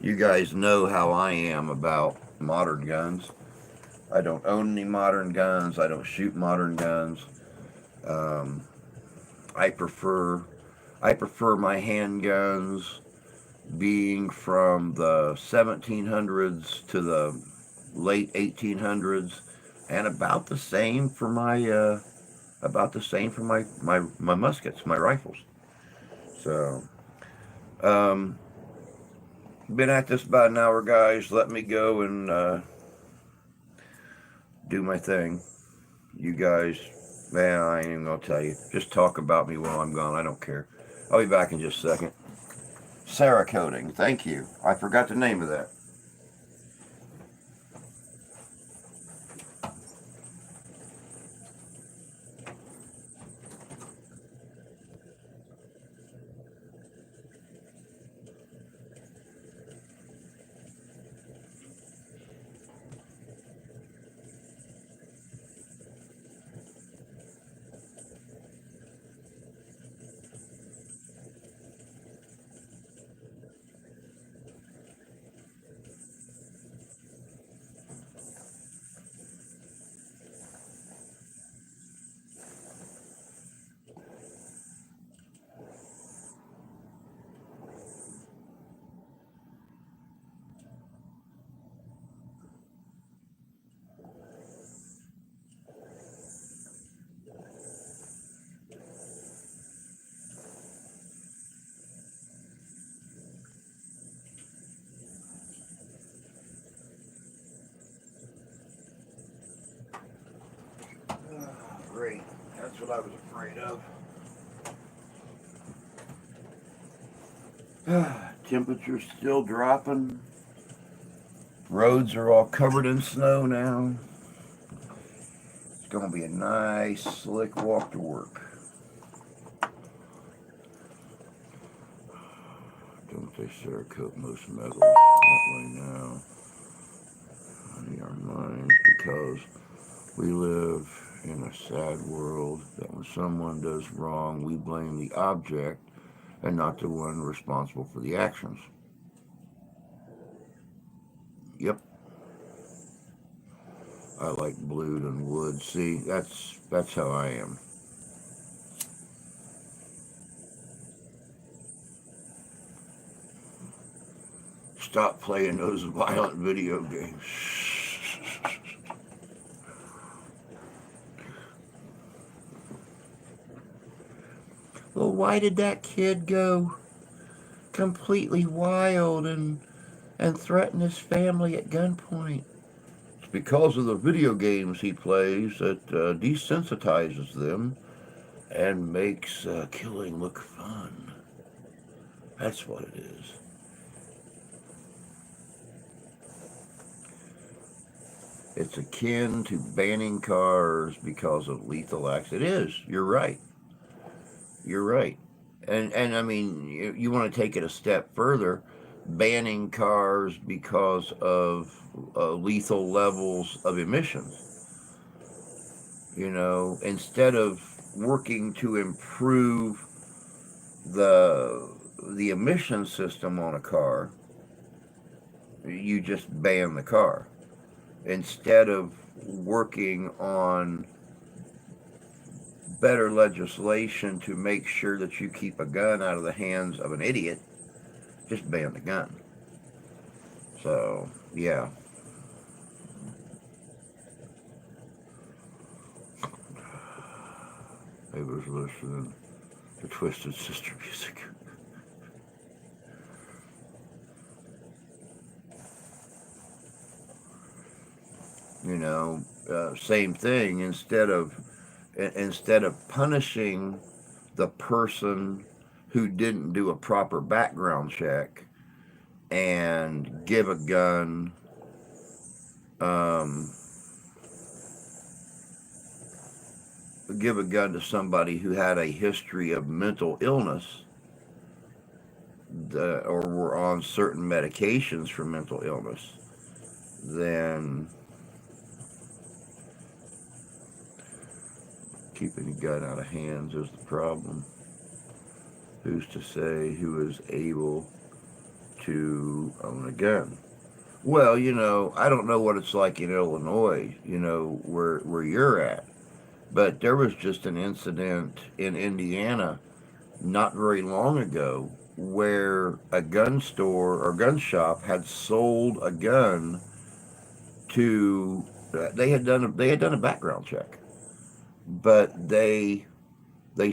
You guys know how I am about modern guns. I don't own any modern guns. I don't shoot modern guns. Um, I prefer I prefer my handguns being from the 1700s to the late 1800s, and about the same for my muskets, my rifles. So, um, been at this about an hour, guys. Let me go and do my thing. You guys, man, I ain't even gonna tell you. Just talk about me while I'm gone. I don't care. I'll be back in just a second. Sarah Coating, thank you. I forgot the name of that. Great. That's what I was afraid of. Temperature's still dropping. Roads are all covered in snow now. It's going to be a nice, slick walk to work. Don't they Cerakote most metals? That way now. We live in a sad world that when someone does wrong, we blame the object and not the one responsible for the actions. Yep, I like blue and wood. See, that's how I am. Stop playing those violent video games. Well, why did that kid go completely wild and threaten his family at gunpoint? It's because of the video games he plays that desensitizes them and makes killing look fun. That's what it is. It's akin to banning cars because of lethal acts. It is. You're right. You're right. And I mean, you want to take it a step further, banning cars because of lethal levels of emissions. Instead of working to improve the the emission system on a car, you just ban the car instead of working on better legislation to make sure that you keep a gun out of the hands of an idiot. Just ban the gun. So yeah, I was listening to Twisted Sister music. Same thing. Instead of punishing the person who didn't do a proper background check and um, give a gun to somebody who had a history of mental illness, or were on certain medications for mental illness, then keeping a gun out of hands is the problem. Who's to say who is able to own a gun? Well, I don't know what it's like in Illinois, where you're at, but there was just an incident in Indiana not very long ago where a gun store or gun shop had sold a gun to they had done a background check, but they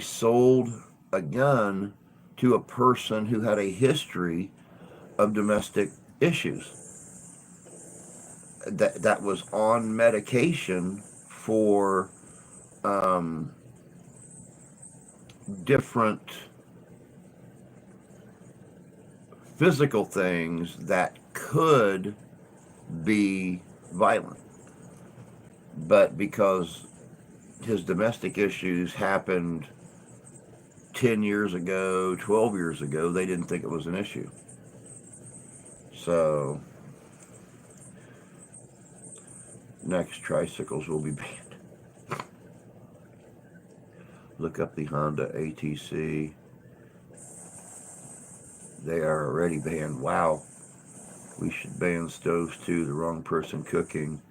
sold a gun to a person who had a history of domestic issues that was on medication for um, different physical things that could be violent, but because his domestic issues happened 10 years ago, 12 years ago, they didn't think it was an issue. So next, tricycles will be banned. Look up the Honda ATC. They are already banned. Wow. We should ban stoves too. The wrong person cooking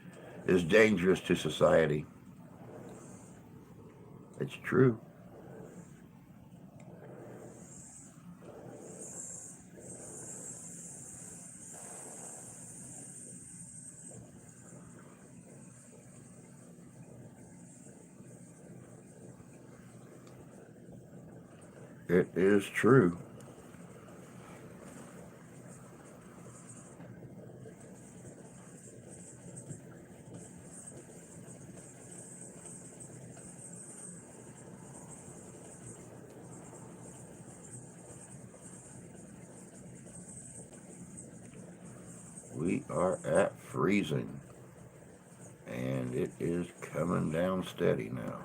is dangerous to society. It's true. It is true. We are at freezing, and it is coming down steady now.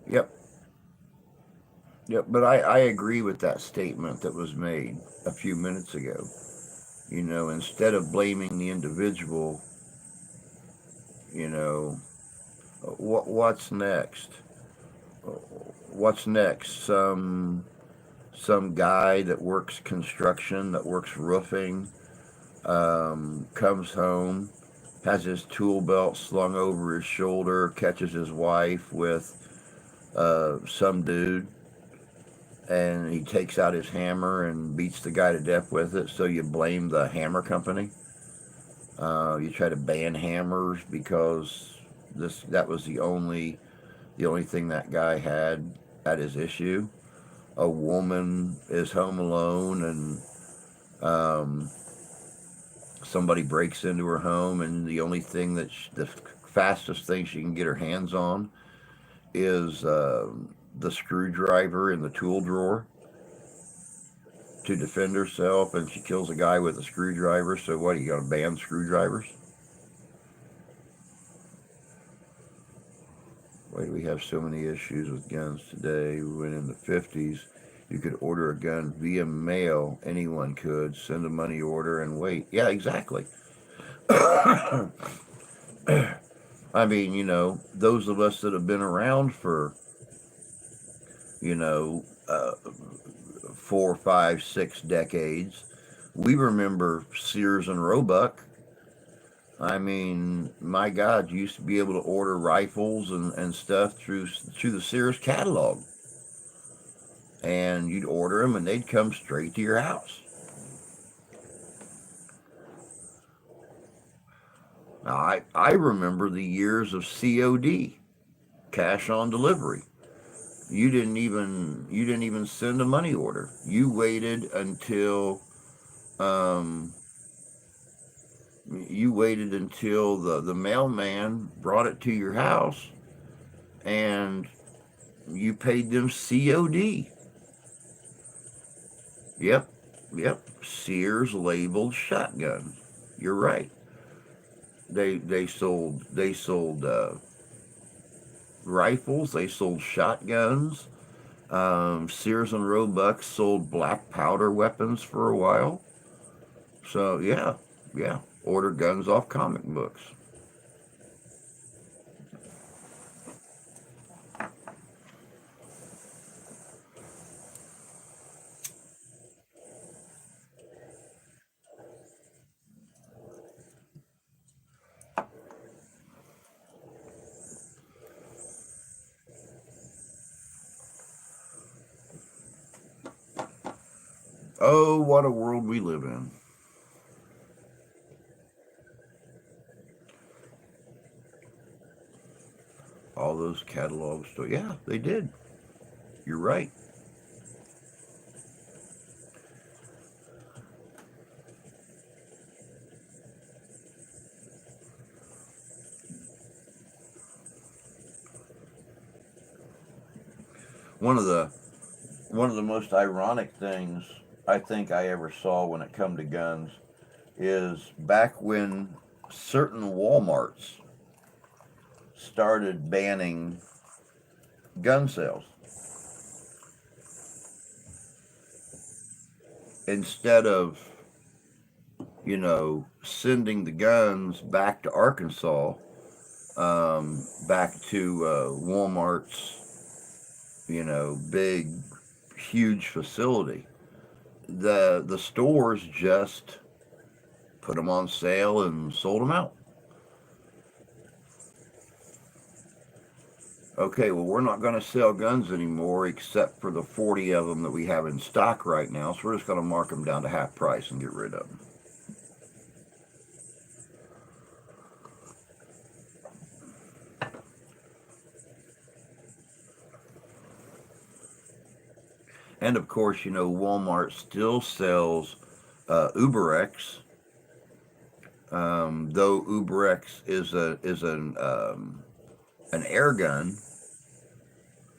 Yep, Yeah, but I agree with that statement that was made a few minutes ago. Instead of blaming the individual, you know, what's next? What's next? Some guy that works construction, that works roofing, comes home, has his tool belt slung over his shoulder, catches his wife with some dude, and he takes out his hammer and beats the guy to death with it. So you blame the hammer company. You try to ban hammers because that was the only thing that guy had at his issue. A woman is home alone, and somebody breaks into her home, and the only thing the fastest thing she can get her hands on is the screwdriver in the tool drawer to defend herself, and she kills a guy with a screwdriver. So what, are you going to ban screwdrivers? Why do we have so many issues with guns today? When in the 50s, you could order a gun via mail. Anyone could send a money order and wait. Yeah, exactly. I mean, those of us that have been around for, you know, uh, 4, 5, 6 decades, we remember Sears and Roebuck. I mean, my God, you used to be able to order rifles and stuff through the Sears catalog, and you'd order them, and they'd come straight to your house. Now, I remember the years of COD, cash on delivery. You didn't even send a money order. You waited until um, the mailman brought it to your house, and you paid them COD. Yep, yep. Sears labeled shotguns. You're right. They sold rifles. They sold shotguns. Sears and Roebuck sold black powder weapons for a while. So yeah, yeah. Order guns off comic books. Oh, what a world we live in. All those catalogs. So yeah, they did. You're right. One of the one of the most ironic things I think I ever saw when it come to guns is back when certain WalMarts started banning gun sales. Instead of, sending the guns back to Arkansas, back to Walmart's, big, huge facility, the stores just put them on sale and sold them out. Okay, well, we're not going to sell guns anymore except for the 40 of them that we have in stock right now, so we're just going to mark them down to half price and get rid of them. And of course, Walmart still sells UberX, though UberX is an air gun.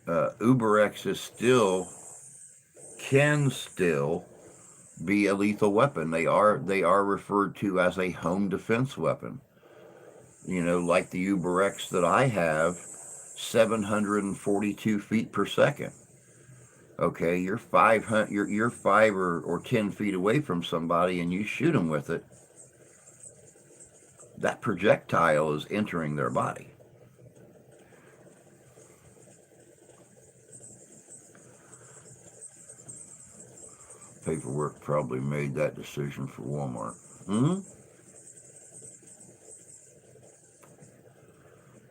UberX is still can still be a lethal weapon. They are referred to as a home defense weapon. Like the UberX that I have, 742 feet per second. Okay, you're 5 or 10 feet away from somebody, and you shoot them with it. That projectile is entering their body. Paperwork probably made that decision for Walmart. Hmm.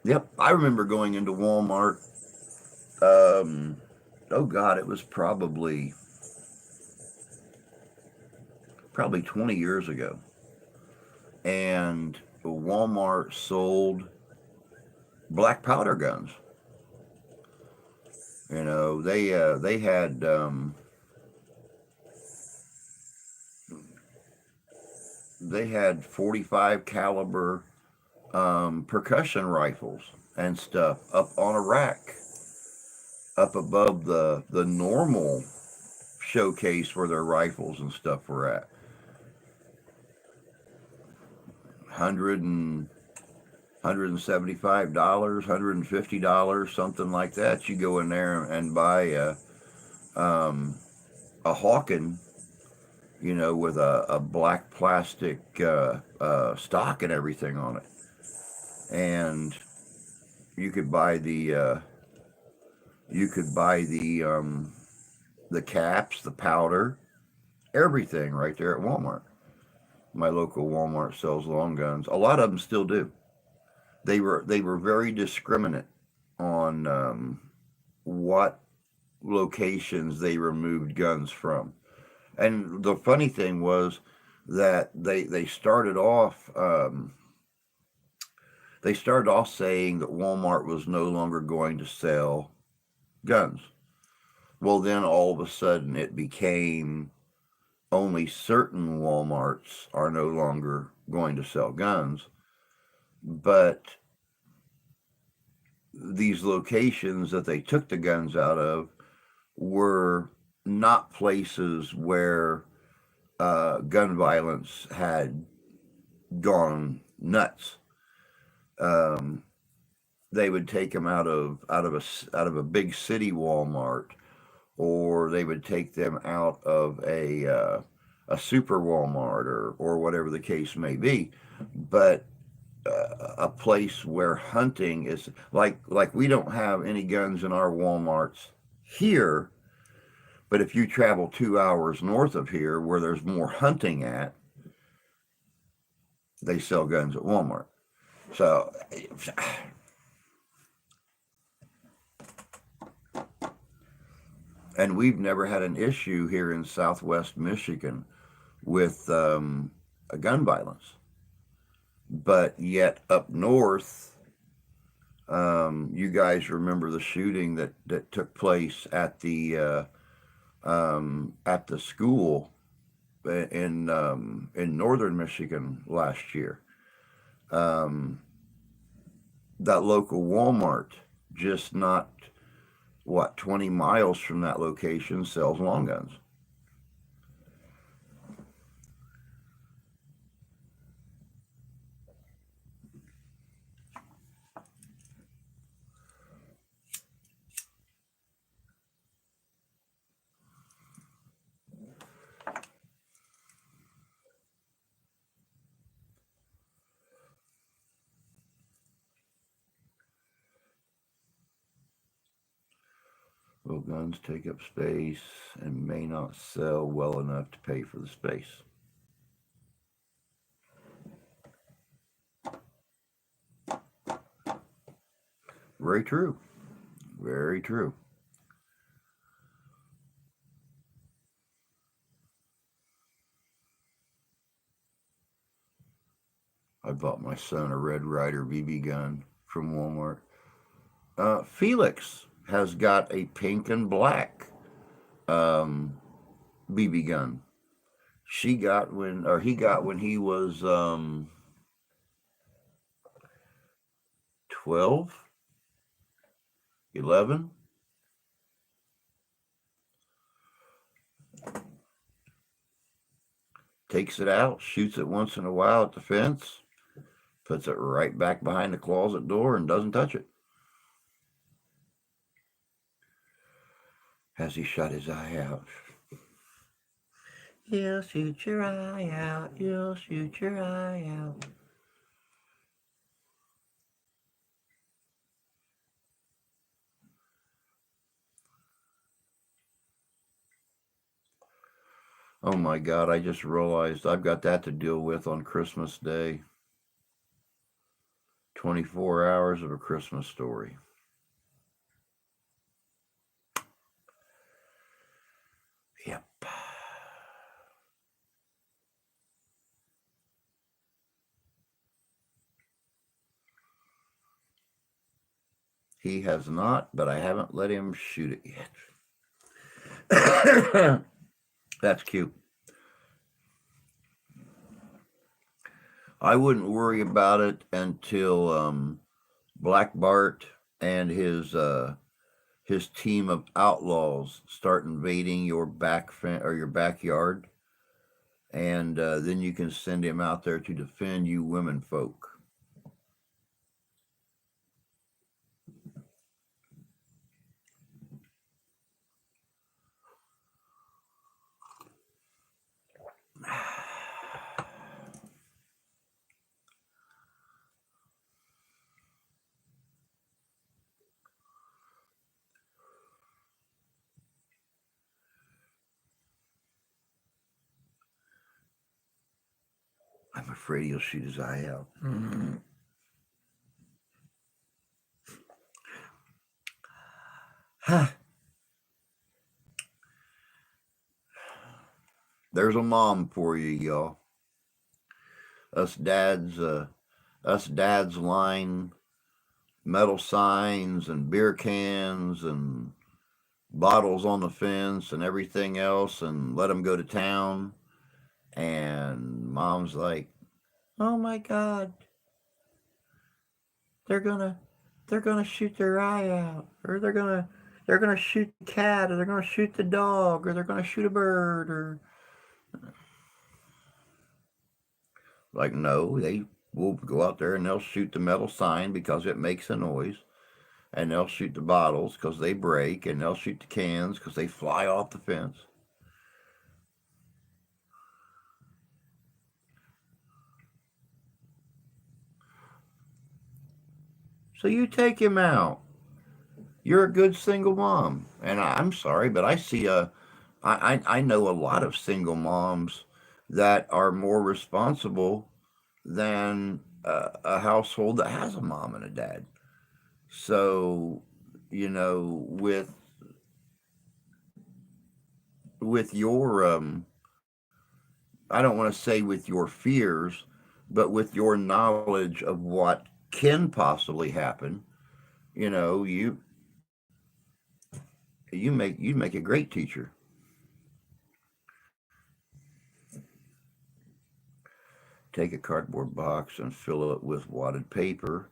Yep, I remember going into Walmart. Um, oh God, it was probably 20 years ago, and Walmart sold black powder guns. They had 45 caliber percussion rifles and stuff up on a rack up above the normal showcase where their rifles and stuff were at. 175, $150, something like that. You go in there and buy a Hawken, with a black plastic stock and everything on it, and you could buy the caps, the powder, everything right there at Walmart. My local Walmart sells long guns. A lot of them still do. They were very discriminate on what locations they removed guns from. And the funny thing was that they started off saying that Walmart was no longer going to sell guns. Well, then all of a sudden it became only certain Walmarts are no longer going to sell guns, but these locations that they took the guns out of were not places where gun violence had gone nuts. Um, they would take them out of a big city Walmart, or they would take them out of a super Walmart, or whatever the case may be. But a place where hunting is like we don't have any guns in our Walmarts here, but if you travel 2 hours north of here where there's more hunting at, they sell guns at Walmart. So, and we've never had an issue here in Southwest Michigan with a gun violence, but yet up north, you guys remember the shooting that took place at the school in northern Michigan last year. Um, that local Walmart, just not 20 miles from that location, sells long guns. Well, guns take up space and may not sell well enough to pay for the space. Very true. Very true. I bought my son a Red Ryder BB gun from Walmart. Felix has got a pink and black um, BB gun. He got when he was 12, 11. Takes it out, shoots it once in a while at the fence, puts it right back behind the closet door, and doesn't touch it. Has he shut his eye out? You'll shoot your eye out. You'll shoot your eye out. Oh my God, I just realized I've got that to deal with on Christmas Day. 24 hours of A Christmas Story. Yep. He has not, but I haven't let him shoot it yet. That's cute. I wouldn't worry about it until Black Bart and his team of outlaws start invading your or your backyard, and then you can send him out there to defend you women folk. I'm afraid he'll shoot his eye out. There's a mom for you, y'all. Us dads line metal signs and beer cans and bottles on the fence and everything else and let them go to town. And mom's like, "Oh my God, they're gonna shoot their eye out, or they're gonna shoot the cat, or they're gonna shoot the dog, or they're gonna shoot a bird, or like no, they will go out there and they'll shoot the metal sign because it makes a noise, and they'll shoot the bottles because they break, and they'll shoot the cans because they fly off the fence." So you take him out. You're a good single mom, and I'm sorry, but I know a lot of single moms that are more responsible than a household that has a mom and a dad. So, you know, with your I don't want to say with your fears, but with your knowledge of what can possibly happen, you know, you make a great teacher. Take a cardboard box and fill it with wadded paper,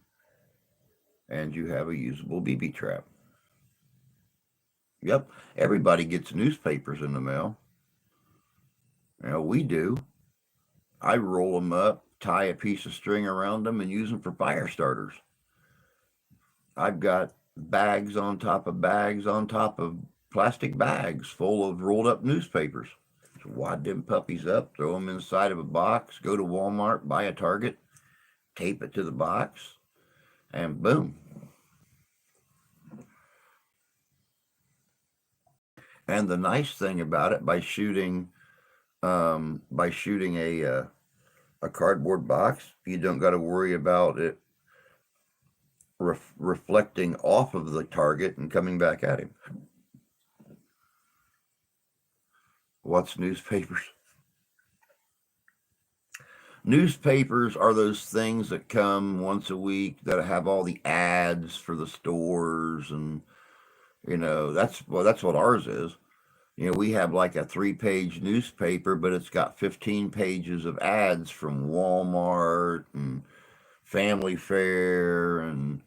and you have a usable BB trap. Yep, everybody gets newspapers in the mail. You know, we do. I roll them up, tie a piece of string around them, and use them for fire starters. I've got bags on top of plastic bags full of rolled up newspapers. So wad them puppies up, throw them inside of a box, go to Walmart, buy a Target, tape it to the box, and boom. And the nice thing about it, by shooting a cardboard box, you don't got to worry about it reflecting off of the target and coming back at him. What's newspapers? Newspapers are those things that come once a week that have all the ads for the stores, and you know that's what ours is. You know, we have like a 3-page newspaper, but it's got 15 pages of ads from Walmart and Family Fare and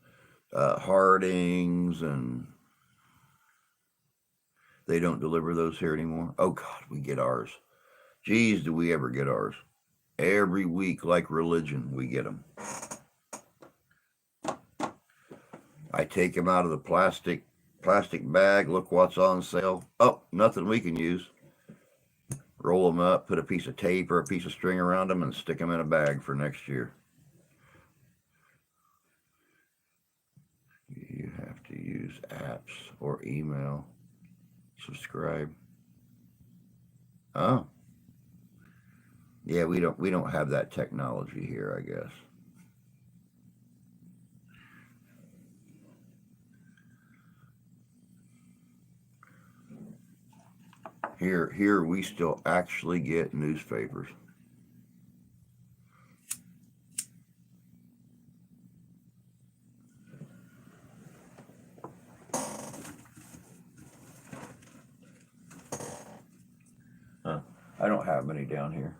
Hardings, and they don't deliver those here anymore. Oh God, we get ours. Geez, do we ever get ours? Every week, like religion, we get them. I take them out of the plastic bag, look what's on sale. Oh, nothing we can use. Roll them up, put a piece of tape or a piece of string around them, and stick them in a bag for next year. You have to use apps or email. Subscribe. Oh, yeah, we don't have that technology here, I guess. Here we still actually get newspapers. Huh. I don't have many down here.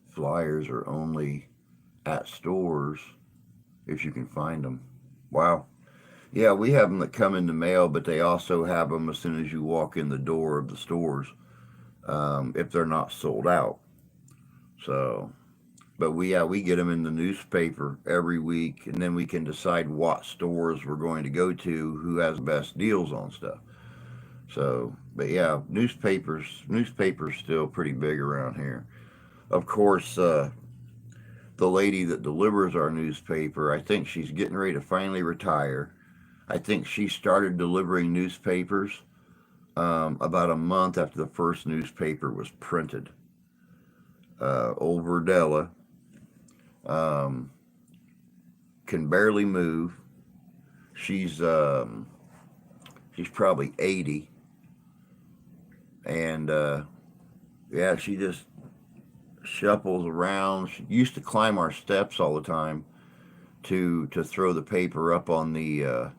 Flyers are only at stores if you can find them. Wow. Yeah, we have them that come in the mail, but they also have them as soon as you walk in the door of the stores, if they're not sold out. So, but we get them in the newspaper every week, and then we can decide what stores we're going to go to, who has the best deals on stuff. So, but yeah, newspapers still pretty big around here. Of course, the lady that delivers our newspaper, I think she's getting ready to finally retire. I think she started delivering newspapers about a month after the first newspaper was printed. Old Verdella um, can barely move. She's she's probably 80, and yeah, she just shuffles around. She used to climb our steps all the time to throw the paper up on the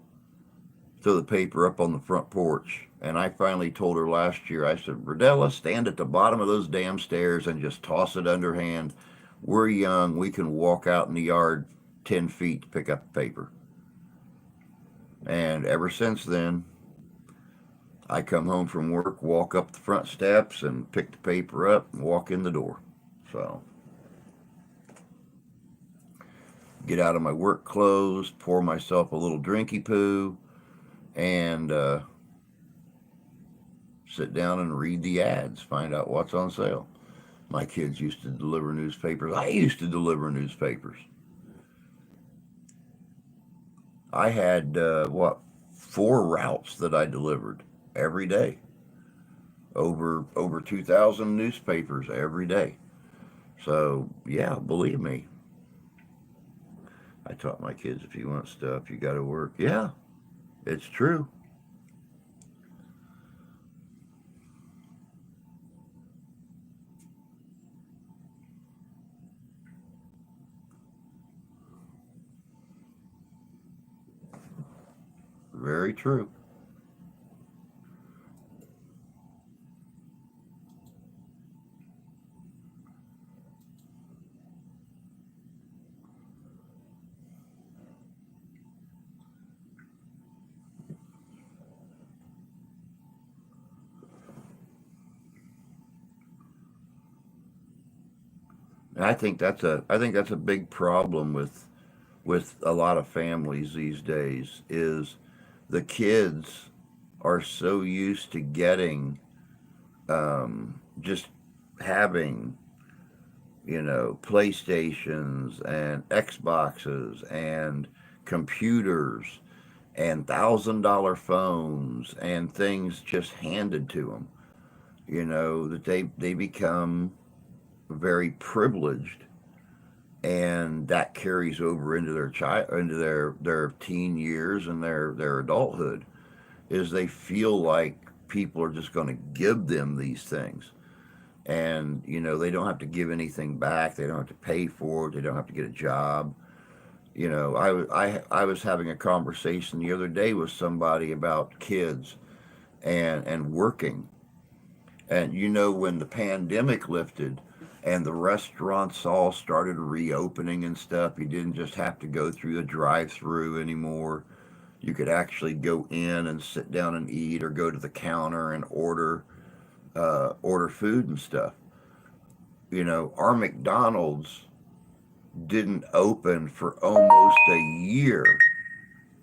front porch. And I finally told her last year, I said, Verdella, stand at the bottom of those damn stairs and just toss it underhand. We're young. We can walk out in the yard 10 feet to pick up the paper. And ever since then, I come home from work, walk up the front steps, and pick the paper up and walk in the door. So, get out of my work clothes, pour myself a little drinky poo, and sit down and read the ads, find out what's on sale. My kids used to deliver newspapers. I used to deliver newspapers. I had, what, 4 routes that I delivered every day. Over 2,000 newspapers every day. So, yeah, believe me. I taught my kids, if you want stuff, you got to work. Yeah, it's true. Very true. And I think that's a big problem with a lot of families these days is the kids are so used to getting just having PlayStations and Xboxes and computers and $1,000 phones and things just handed to them. That they become very privileged, and that carries over into their teen years and their adulthood. Is they feel like people are just going to give them these things, and they don't have to give anything back. They don't have to pay for it. They don't have to get a job. I was having a conversation the other day with somebody about kids and working. And when the pandemic lifted and the restaurants all started reopening and stuff, you didn't just have to go through the drive-through anymore. You could actually go in and sit down and eat or go to the counter and order. order food and stuff. Our McDonald's didn't open for almost a year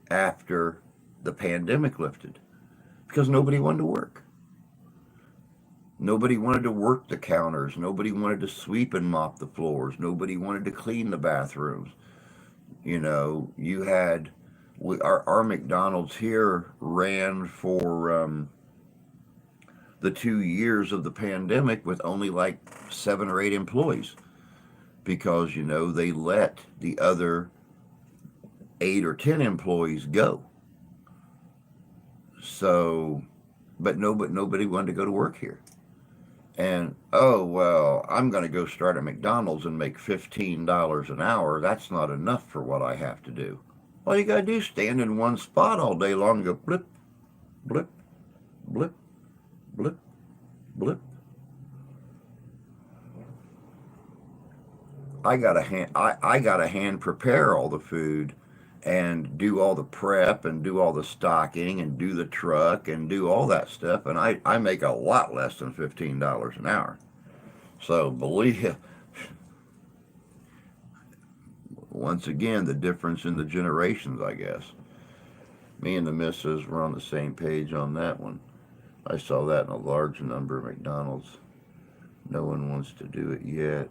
after the pandemic lifted because nobody wanted to work. Nobody wanted to work the counters. Nobody wanted to sweep and mop the floors. Nobody wanted to clean the bathrooms. You had our McDonald's here ran for the 2 years of the pandemic with only like 7 or 8 employees because they let the other 8 or 10 employees go. So, but nobody wanted to go to work here. And oh well, I'm going to go start a McDonald's and make $15 an hour. That's not enough for what I have to do. All you got to do is stand in one spot all day long and go blip, blip, blip, blip, blip. I got to hand prepare all the food and do all the prep and do all the stocking and do the truck and do all that stuff. And I make a lot less than $15 an hour. So believe, once again, the difference in the generations, I guess. Me and the missus were on the same page on that one. I saw that in a large number of McDonald's. No one wants to do it yet.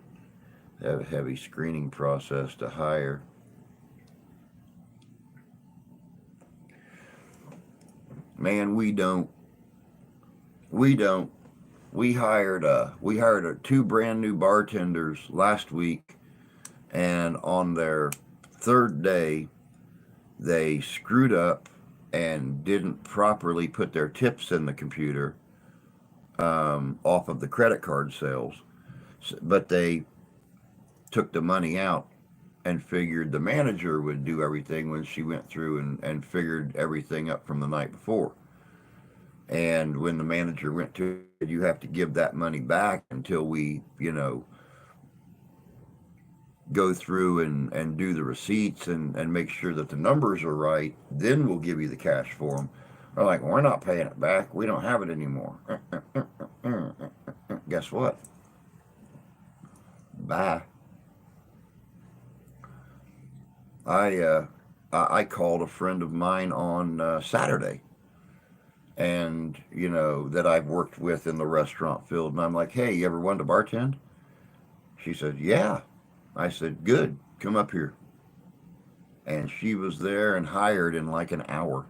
They have a heavy screening process to hire. Man, we don't. We hired 2 brand new bartenders last week, and on their 3rd day, they screwed up and didn't properly put their tips in the computer off of the credit card sales, but they took the money out and figured the manager would do everything when she went through and figured everything up from the night before. And when the manager went to it, you have to give that money back until we, go through and do the receipts and make sure that the numbers are right. Then we'll give you the cash for them. They're like, we're not paying it back. We don't have it anymore. Guess what? Bye. I called a friend of mine on Saturday, and that I've worked with in the restaurant field, and I'm like, hey, you ever wanted to bartend? She said, yeah. I said, good, come up here. And she was there and hired in like an hour.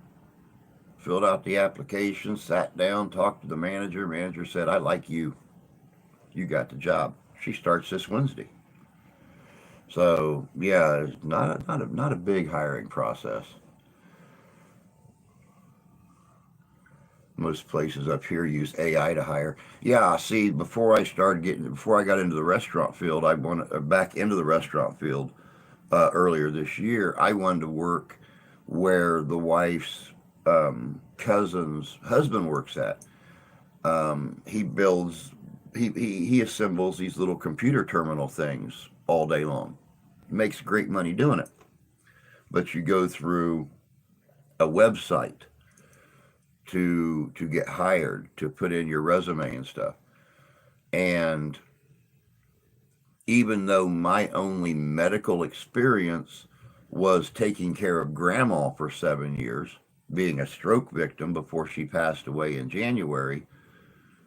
Filled out the application, sat down, talked to the manager. Manager said, I like you. You got the job. She starts this Wednesday. So yeah, it's not a big hiring process. Most places up here use AI to hire. Yeah, see, before I got into the restaurant field, I went back into the restaurant field earlier this year. I wanted to work where the wife's cousin's husband works at. He assembles these little computer terminal things all day long. Makes great money doing it. But you go through a website to get hired, to put in your resume and stuff. And even though my only medical experience was taking care of grandma for 7 years, being a stroke victim before she passed away in January,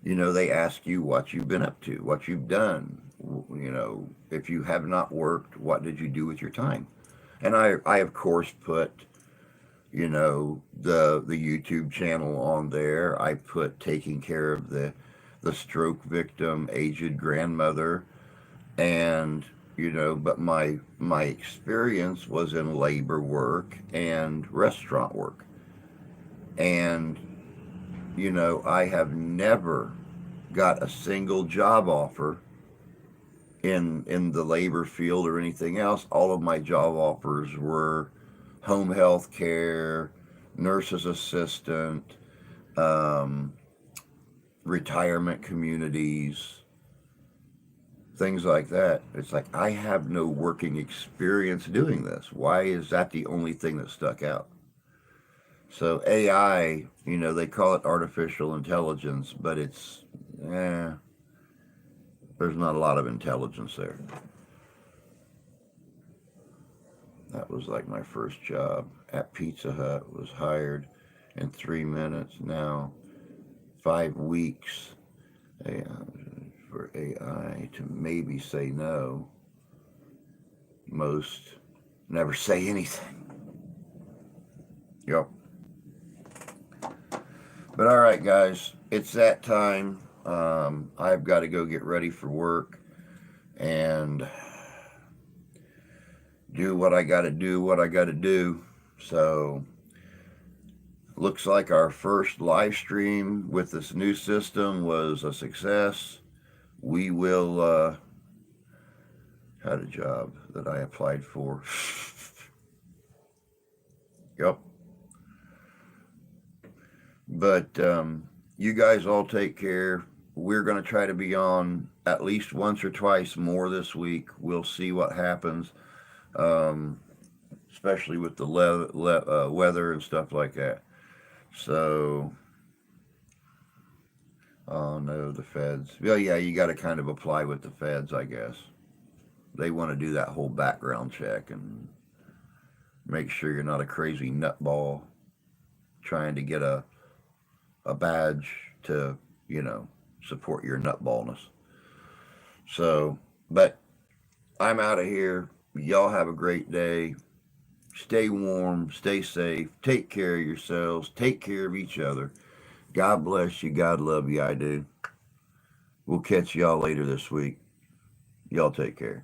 they ask you what you've been up to, what you've done. If you have not worked, what did you do with your time? And I of course put the YouTube channel on there. I put taking care of the stroke victim aged grandmother, and but my experience was in labor work and restaurant work. And I have never got a single job offer in the labor field or anything else. All of my job offers were home health care, nurse's assistant, retirement communities, things like that. It's like, I have no working experience doing this. Why is that the only thing that stuck out? So AI, they call it artificial intelligence, but it's there's not a lot of intelligence there. That was like my first job at Pizza Hut. Was hired in 3 minutes. Now 5 weeks for AI to maybe say no. Most never say anything. Yep. But all right, guys, it's that time. I've got to go get ready for work and do what I got to do. So, looks like our first live stream with this new system was a success. We will, had a job that I applied for. Yep. But you guys all take care. We're going to try to be on at least once or twice more this week. We'll see what happens, especially with the weather and stuff like that. So, oh no, the feds. Well, yeah, you got to kind of apply with the feds, I guess. They want to do that whole background check and make sure you're not a crazy nutball trying to get a badge to, support your nutballness. So, but I'm out of here. Y'all have a great day. Stay warm, stay safe, take care of yourselves, take care of each other. God bless you. God love you. I do. We'll catch y'all later this week. Y'all take care.